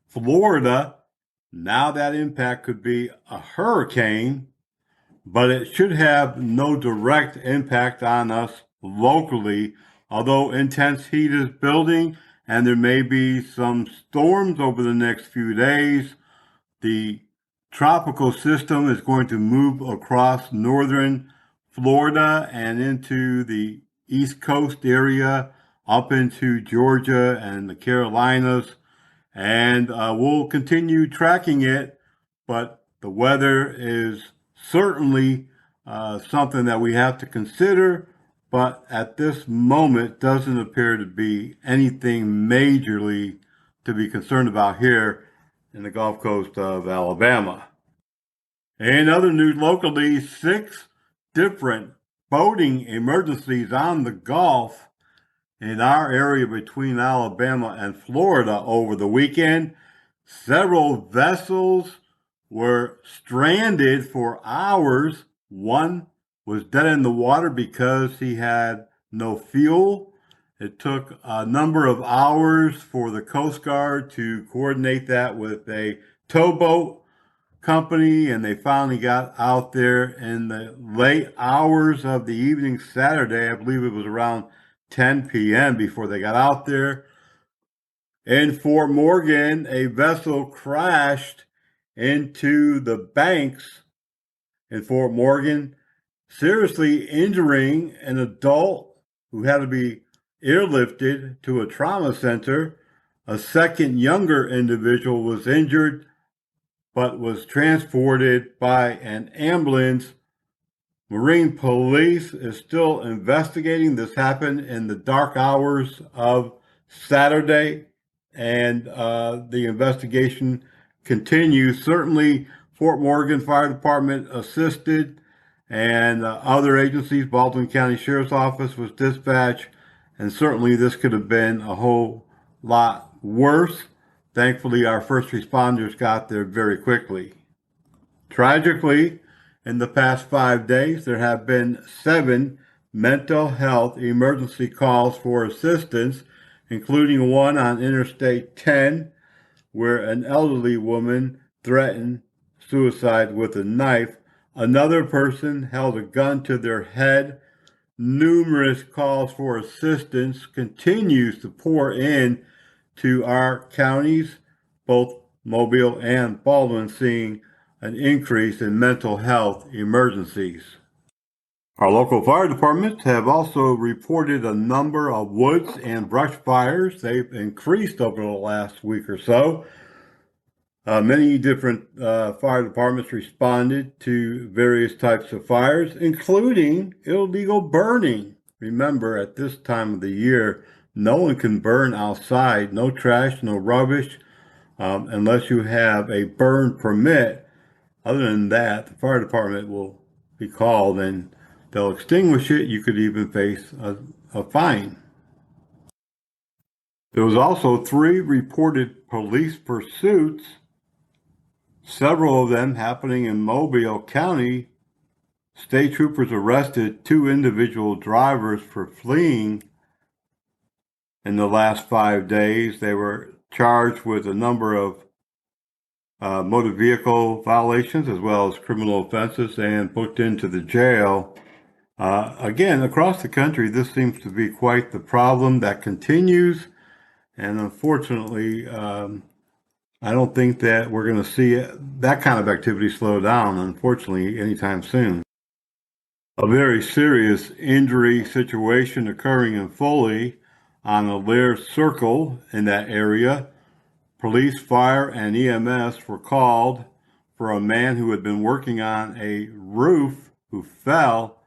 Florida. Now that impact could be a hurricane, but it should have no direct impact on us locally, although intense heat is building and there may be some storms over the next few days. The tropical system is going to move across northern Florida and into the East Coast area, up into Georgia and the Carolinas, and we'll continue tracking it, but the weather is certainly something that we have to consider, but at this moment doesn't appear to be anything majorly to be concerned about here in the Gulf Coast of Alabama. In other news locally, 6 different boating emergencies on the Gulf in our area between Alabama and Florida over the weekend. Several vessels were stranded for hours. One was dead in the water because he had no fuel. It took a number of hours for the Coast Guard to coordinate that with a towboat company, and they finally got out there in the late hours of the evening Saturday. I believe it was around 10 p.m. before they got out there. In Fort Morgan, a vessel crashed into the banks in Fort Morgan, seriously injuring an adult who had to be airlifted to a trauma center. A second younger individual was injured but was transported by an ambulance. Marine Police is still investigating. This happened in the dark hours of Saturday, and the investigation continues. Certainly, Fort Morgan Fire Department assisted, and other agencies, Baldwin County Sheriff's Office was dispatched, and certainly this could have been a whole lot worse. Thankfully, our first responders got there very quickly. Tragically, in the past 5 days, there have been 7 mental health emergency calls for assistance, including one on Interstate 10, where an elderly woman threatened suicide with a knife. Another person held a gun to their head. Numerous calls for assistance continues to pour in to our counties, both Mobile and Baldwin, seeing an increase in mental health emergencies. Our local fire departments have also reported a number of woods and brush fires. They've increased over the last week or so. Many different fire departments responded to various types of fires, including illegal burning. Remember, at this time of the year, no one can burn outside, no trash, no rubbish, unless you have a burn permit. Other than that, the fire department will be called and they'll extinguish it. You could even face a fine. There was also 3 reported police pursuits, several of them happening in Mobile County. State troopers arrested 2 individual drivers for fleeing in the last 5 days. They were charged with a number of motor vehicle violations as well as criminal offenses and booked into the jail. Again, across the country, this seems to be quite the problem that continues. And unfortunately, I don't think that we're going to see that kind of activity slow down, unfortunately, anytime soon. A very serious injury situation occurring in Foley on a Lair Circle in that area. Police, fire, and EMS were called for a man who had been working on a roof who fell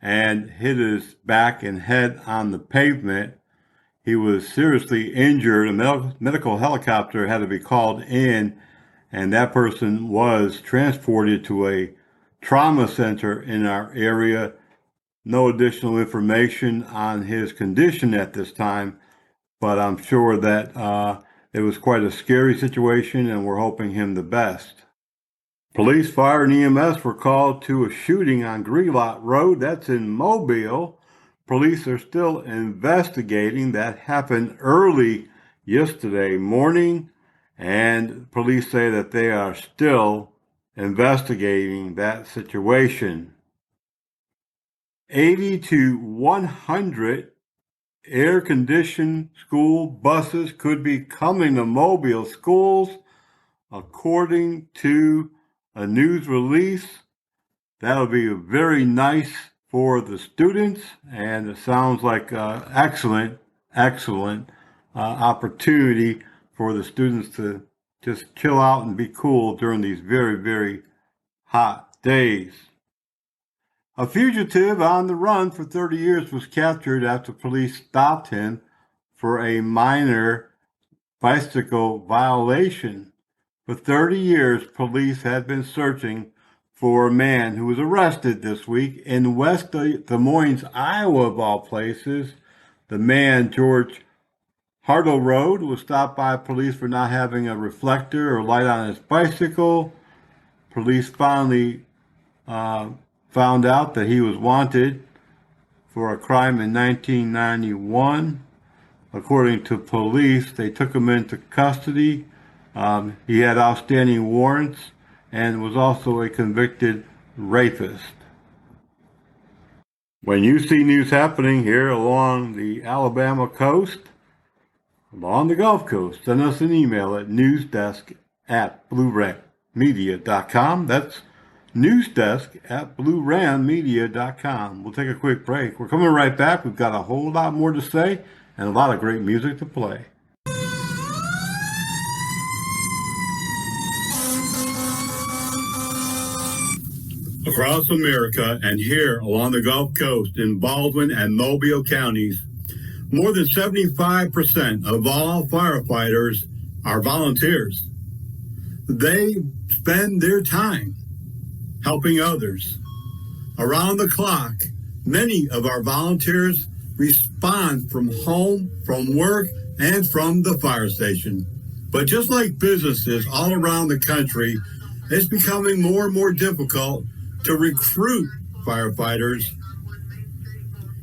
and hit his back and head on the pavement. He was seriously injured. A medical helicopter had to be called in, and that person was transported to a trauma center in our area. No additional information on his condition at this time, but I'm sure that it was quite a scary situation, and we're hoping him the best. Police, fire, and EMS were called to a shooting on Grelot Road. That's in Mobile. police are still investigating. That happened early yesterday morning, and police say that they are still investigating that situation. 80 to 100 air-conditioned school buses could be coming to Mobile schools, according to a news release. That'll be very nice for the students, and it sounds like excellent opportunity for the students to just chill out and be cool during these very, very hot days. A fugitive on the run for 30 years was captured after police stopped him for a minor bicycle violation. For 30 years, police had been searching for a man who was arrested this week in West Des Moines, Iowa, of all places. The man, George Hartle Road, was stopped by police for not having a reflector or light on his bicycle. Police finally found out that he was wanted for a crime in 1991. According to police, they took him into custody. He had outstanding warrants and was also a convicted rapist. When you see news happening here along the Alabama coast, along the Gulf Coast, send us an email at newsdesk@bluerammedia.com. That's newsdesk@bluerammedia.com. We'll take a quick break. We're coming right back. We've got a whole lot more to say and a lot of great music to play. Across America and here along the Gulf Coast in Baldwin and Mobile counties, more than 75% of all firefighters are volunteers. They spend their time helping others. Around the clock, many of our volunteers respond from home, from work, and from the fire station. But just like businesses all around the country, it's becoming more and more difficult to recruit firefighters.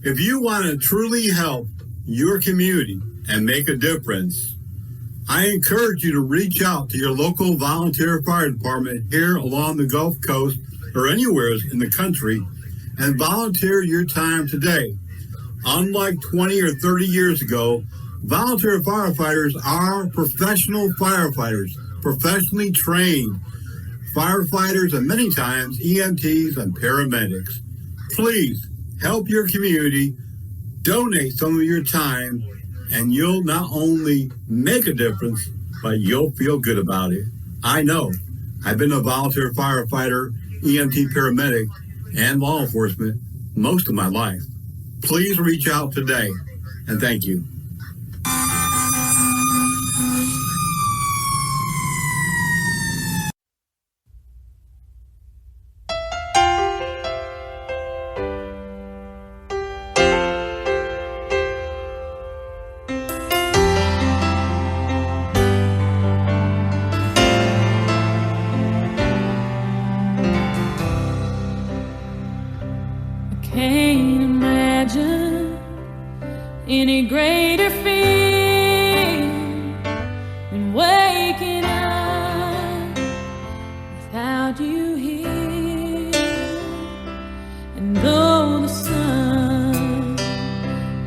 If you want to truly help your community and make a difference, I encourage you to reach out to your local volunteer fire department here along the Gulf Coast or anywhere in the country and volunteer your time today. Unlike 20 or 30 years ago, volunteer firefighters are professional firefighters, professionally trained firefighters, and many times EMTs and paramedics. Please help your community, donate some of your time, and you'll not only make a difference, but you'll feel good about it. I know. I've been a volunteer firefighter, EMT paramedic, and law enforcement most of my life. Please reach out today, and thank you. Can't imagine any greater feeling than waking up without you here. And though the sun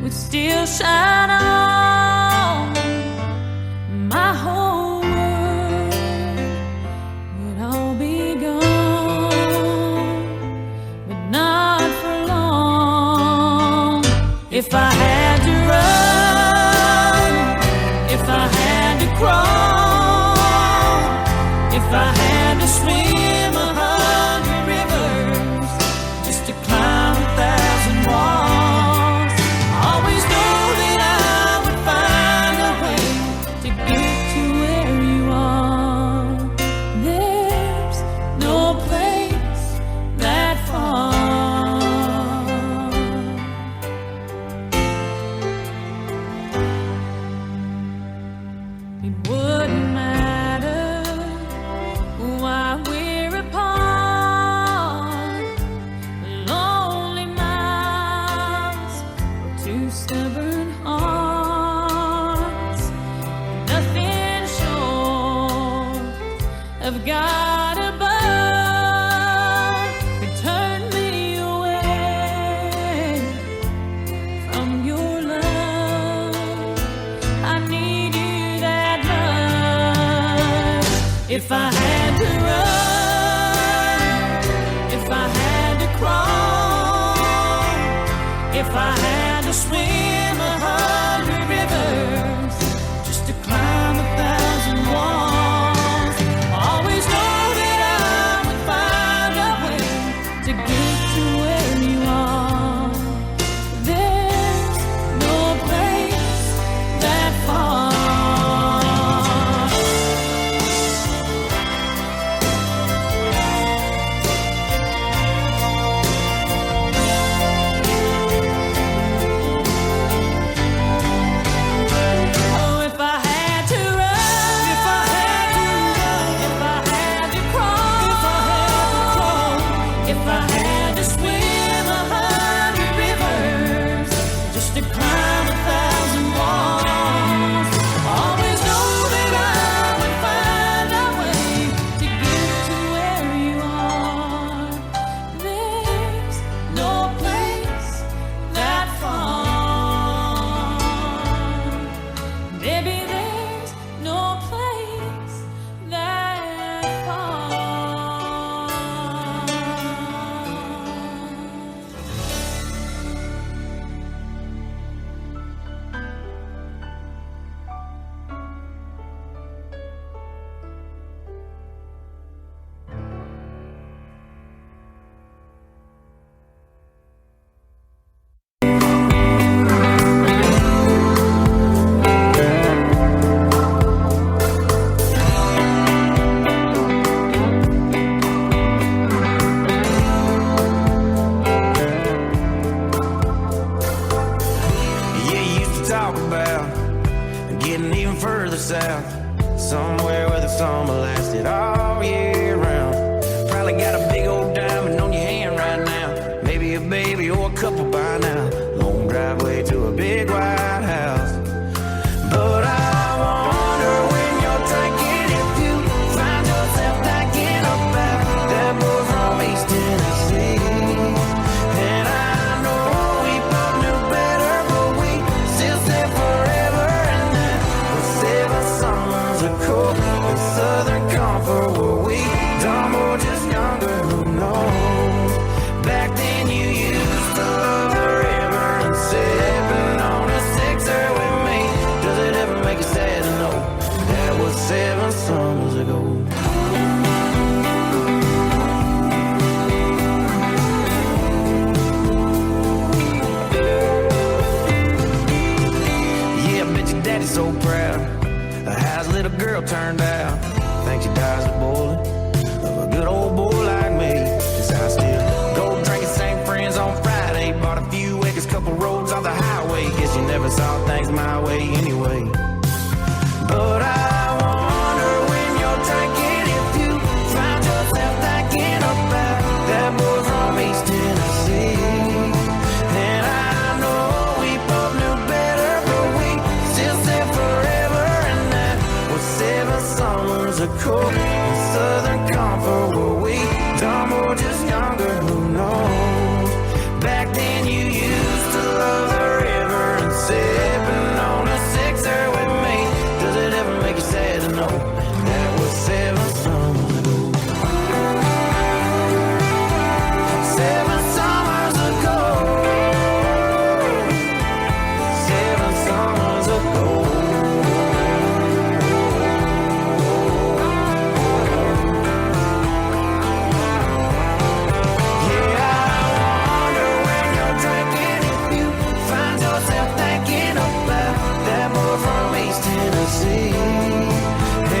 would still shine on, my whole world would all be gone, but not for long. If I had to run, if I had to crawl, if I had to swim 100 rivers just to climb 1,000 walls, I always know that I would find a way to get to where you are. There's no place that far. It wouldn't matter who I will. I've got above could turn me away from your love. I need you that much. If I had to run, if I had to crawl, if I had to swim 100 rivers just to climb 1,000 walls, always know that I would find a way to get to where you are. There's no place that far. Oh, if I had to run, if I had to run, if I had to crawl, if I had to crawl, if I had to swim 100 rivers just to climb 1,000 walls, always know that I would find a way to get to where you are. There's no place that far. Baby, there's no place that far. Yeah, you used to talk about getting even further south, somewhere where the summer lasted all year round. Probably got a big old diamond on your hand right now, maybe a baby or a couple by now. Long driveway to a big white house. But I wonder when you're drinking if you find yourself thinking about that boy from East Tennessee. And I know we both knew better, but we still said forever. And that was 7 summers ago in Southern Comfort, were we dumb or just younger? Who knows? Back then you used to love the river and sipping on a sixer with me. Does it ever make you sad to know that was 7 summers ago? Yeah, I bet your daddy's so proud of how his little girl turned out. Thinks she dies a bullet of a good old boy like me. 'Cause I still go drinking, same friends on Friday. Bought a few acres, couple roads off the highway. Guess you never saw things my way anyway. But I wonder when you're drinking if you find yourself thinking about that boy from East Tennessee. And I know we both knew better, but we still said forever. And that was 7 summers ago in Southern Comfort, were we dumb or just younger? Who knows? Back then you used to love the river and sipping on a sixer with me. Does it ever make you sad to know that was 7 summers ago? 7 summers ago. 7 summers ago. Yeah, I wonder when you're drinking if you find yourself thinking about that boy from East Tennessee.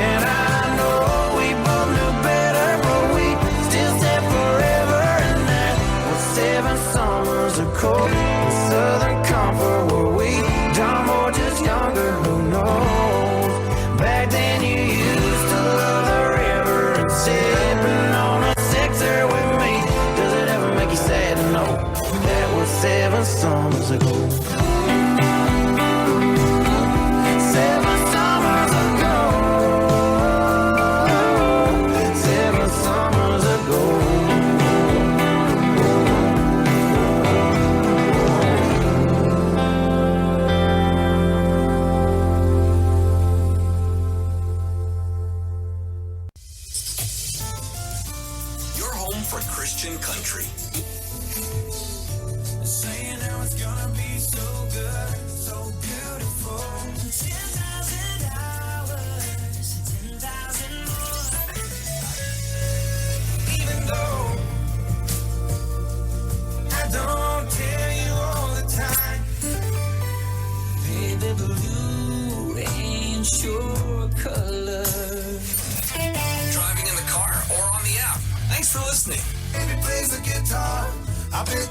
And I know we both knew better, but we still said forever. And that was 7 summers ago in Southern Comfort, were we dumb or just younger? Who knows? Back then you used to love the river and sipping on a sixer with me. Does it ever make you sad to know that was 7 summers ago? 7 summers ago.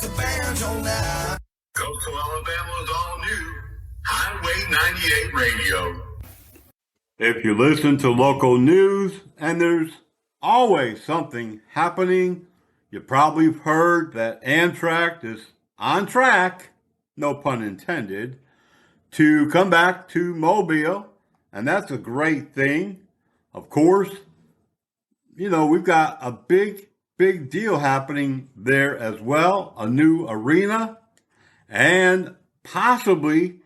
the banjo now. Coastal Alabama's all new Highway 98 Radio. If you listen to local news, and there's always something happening, you probably have heard that Amtrak is on track, no pun intended, to come back to Mobile, and that's a great thing. Of course, you know, we've got a big deal happening there as well, a new arena, and possibly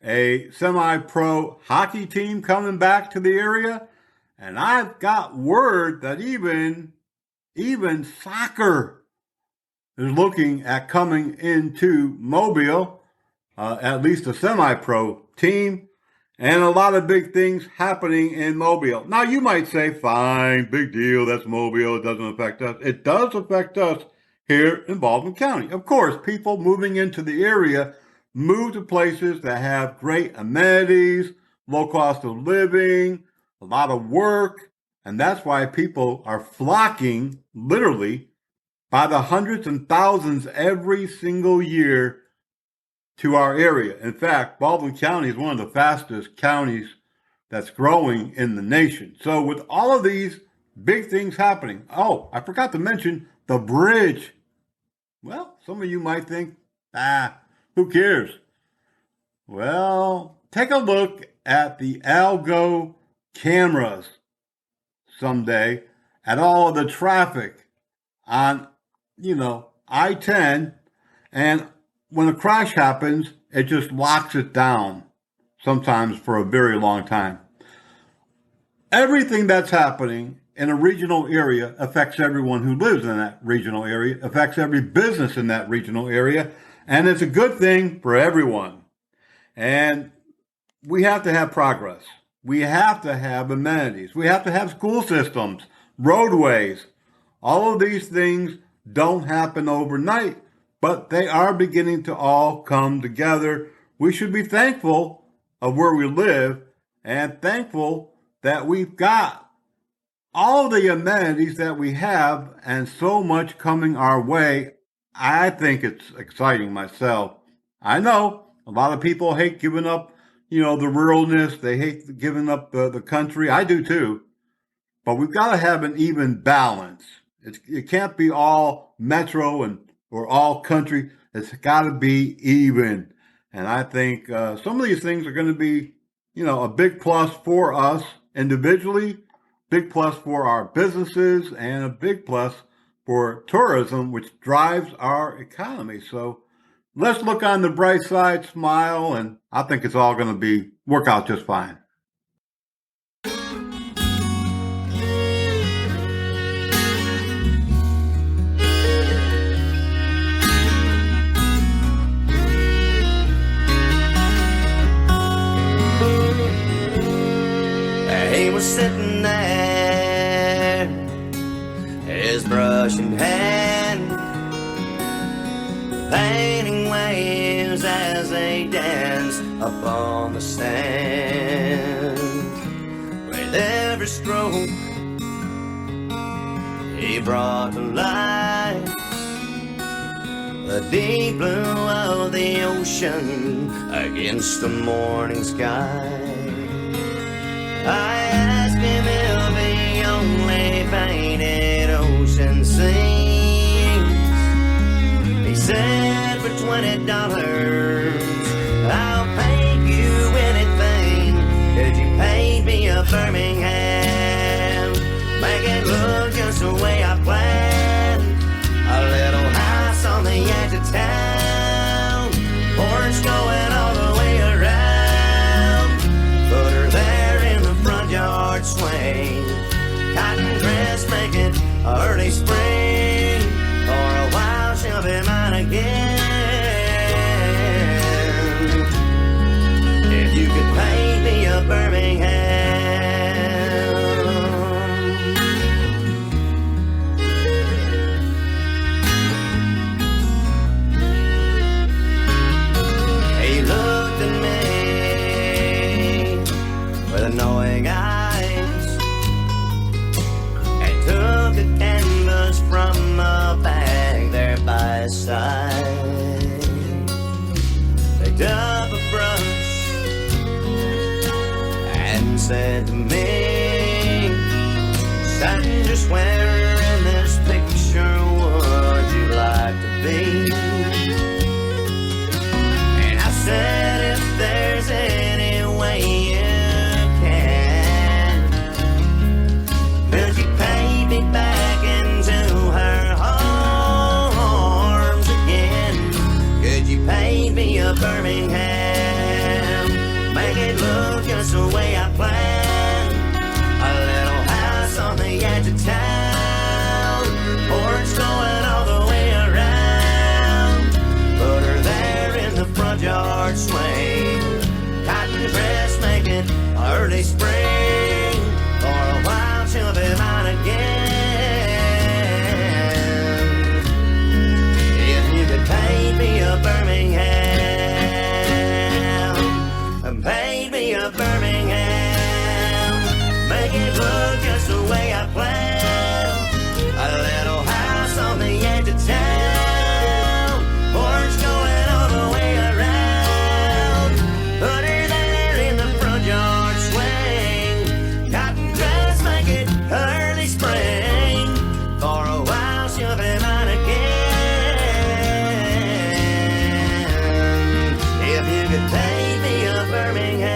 a semi-pro hockey team coming back to the area. And I've got word that even soccer is looking at coming into Mobile, at least a semi-pro team, and a lot of big things happening in Mobile. Now, you might say, fine, big deal, that's Mobile, it doesn't affect us. It does affect us here in Baldwin County. Of course, people moving into the area move to places that have great amenities, low cost of living, a lot of work, and that's why people are flocking, literally, by the hundreds and thousands every single year to our area. In fact, Baldwin County is one of the fastest counties that's growing in the nation. So with all of these big things happening, oh, I forgot to mention the bridge. Well, some of you might think, who cares? Well, take a look at the Algo cameras someday at all of the traffic on, I-10, and when a crash happens, it just locks it down, sometimes for a very long time. Everything that's happening in a regional area affects everyone who lives in that regional area, affects every business in that regional area, and it's a good thing for everyone. And we have to have progress. We have to have amenities. We have to have school systems, roadways. All of these things don't happen overnight, but they are beginning to all come together. We should be thankful of where we live and thankful that we've got all the amenities that we have and so much coming our way. I think it's exciting myself. I know a lot of people hate giving up, the ruralness. They hate giving up the country. I do too. But we've got to have an even balance. It can't be all metro or all country. It's got to be even. And I think some of these things are going to be, a big plus for us individually, big plus for our businesses, and a big plus for tourism, which drives our economy. So let's look on the bright side, smile, and I think it's all going to work out just fine. He was sitting there, his brush in hand, painting waves as they danced upon the sand. With every stroke he brought to life the deep blue of the ocean against the morning sky. I asked him if he only painted ocean scenes. He said for $20 I'll paint you anything. Could you paint me a Birmingham? Make it look just the way I planned. A little house on the edge of town, porch going all the way around. Put her there in the front yard swing, cotton dress make it early spring. For a while she'll be mine again. If you could paint me a Birmingham. He looked at me with knowing eyes and took a canvas from a bag there by his side. picked up a brush and said to me, son, just where in this picture would you like to be? And I said, if there's any way you can, could you pay me back into her arms again? Could you pay me a Birmingham? Make it look just the way I planned. A little house on the edge of town, porch going all the way around. Put her there in the front yard swing, cotton dress, make it early spring. For a while she'll be mine again. If you could pay me a Birmingham, pay me a Birmingham, make it look just the way I planned. A little house on the edge of town, porch going all the way around. Put her there in the front yard swing, cotton dress, make it early spring. For a while she'll be mine again. If you could pay me a Birmingham,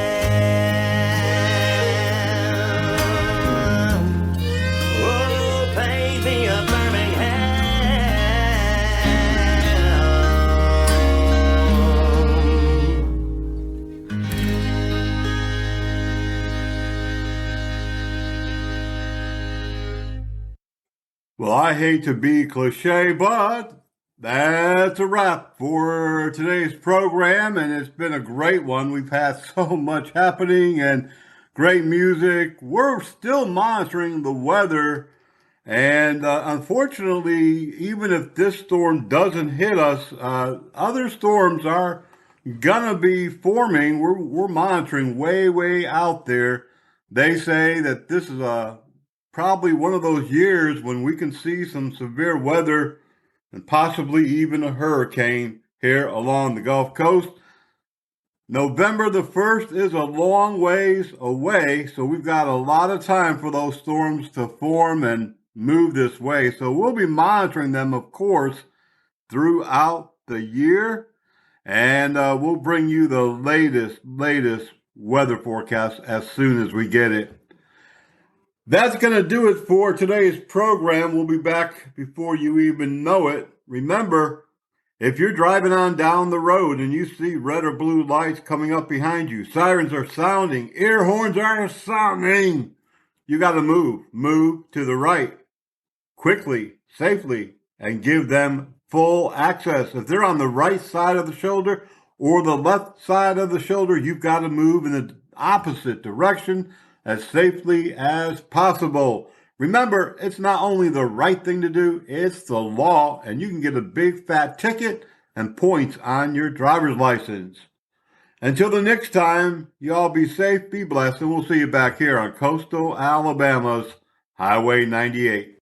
oh, pay me a Birmingham. Well, I hate to be cliche, but that's a wrap for today's program, and it's been a great one. We've had so much happening and great music. We're still monitoring the weather, and unfortunately, even if this storm doesn't hit us, other storms are gonna be forming. We're monitoring way out there. They say that this is probably one of those years when we can see some severe weather and possibly even a hurricane here along the Gulf Coast. November the 1st is a long ways away, so we've got a lot of time for those storms to form and move this way. So we'll be monitoring them, of course, throughout the year, and we'll bring you the latest weather forecast as soon as we get it. That's going to do it for today's program. We'll be back before you even know it. Remember, if you're driving on down the road and you see red or blue lights coming up behind you, sirens are sounding, air horns are sounding, you got to move to the right quickly, safely, and give them full access. If they're on the right side of the shoulder or the left side of the shoulder, you've got to move in the opposite direction as safely as possible. Remember, it's not only the right thing to do, it's the law, and you can get a big fat ticket and points on your driver's license. Until the next time, you all be safe, be blessed, and we'll see you back here on Coastal Alabama's Highway 98.